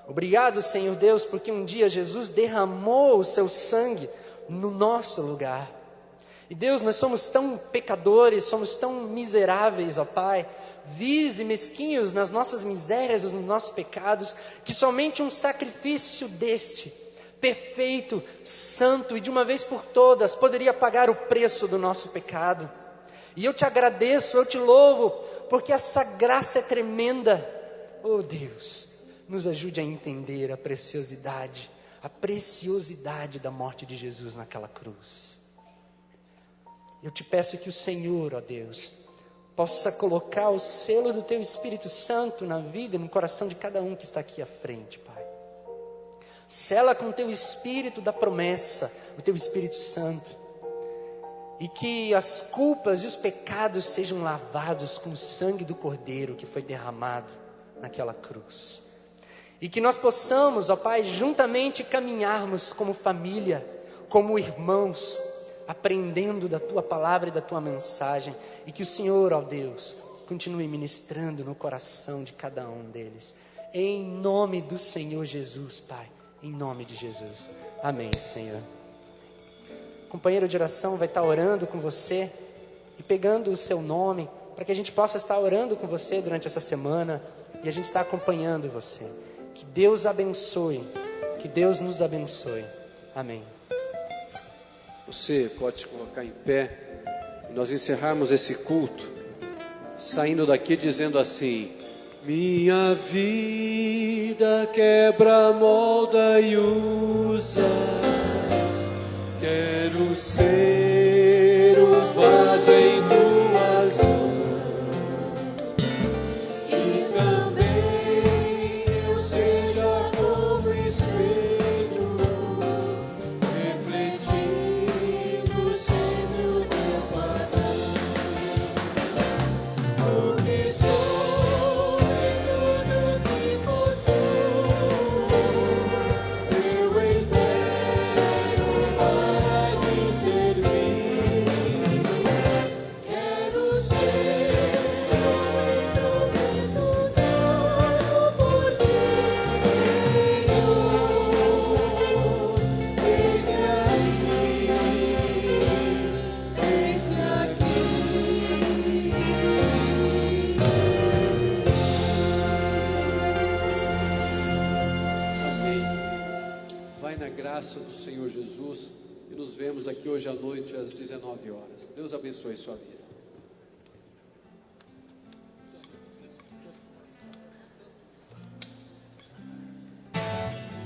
Obrigado, Senhor Deus, porque um dia Jesus derramou o seu sangue no nosso lugar. E Deus, nós somos tão pecadores, somos tão miseráveis, ó Pai, vis e mesquinhos nas nossas misérias, nos nossos pecados, que somente um sacrifício deste, perfeito, santo e de uma vez por todas, poderia pagar o preço do nosso pecado. E eu te agradeço, eu te louvo, porque essa graça é tremenda. Oh Deus, nos ajude a entender a preciosidade da morte de Jesus naquela cruz. Eu te peço que o Senhor, ó Deus, possa colocar o selo do Teu Espírito Santo na vida e no coração de cada um que está aqui à frente, Pai. Sela com o Teu Espírito da promessa, o Teu Espírito Santo, e que as culpas e os pecados sejam lavados com o sangue do Cordeiro que foi derramado naquela cruz. E que nós possamos, ó Pai, juntamente caminharmos como família, como irmãos, aprendendo da Tua palavra e da Tua mensagem. E que o Senhor, ó Deus, continue ministrando no coração de cada um deles. Em nome do Senhor Jesus, Pai. Em nome de Jesus. Amém, Senhor. O companheiro de oração vai estar orando com você e pegando o seu nome, para que a gente possa estar orando com você durante essa semana e a gente está acompanhando você. Que Deus abençoe, que Deus nos abençoe. Amém. Você pode se colocar em pé e nós encerrarmos esse culto, saindo daqui dizendo assim: minha vida quebra, molda e usa, quero ser um vaso em tuas mãos. na graça do Senhor Jesus e nos vemos aqui hoje à noite às 19 horas. Deus abençoe sua vida.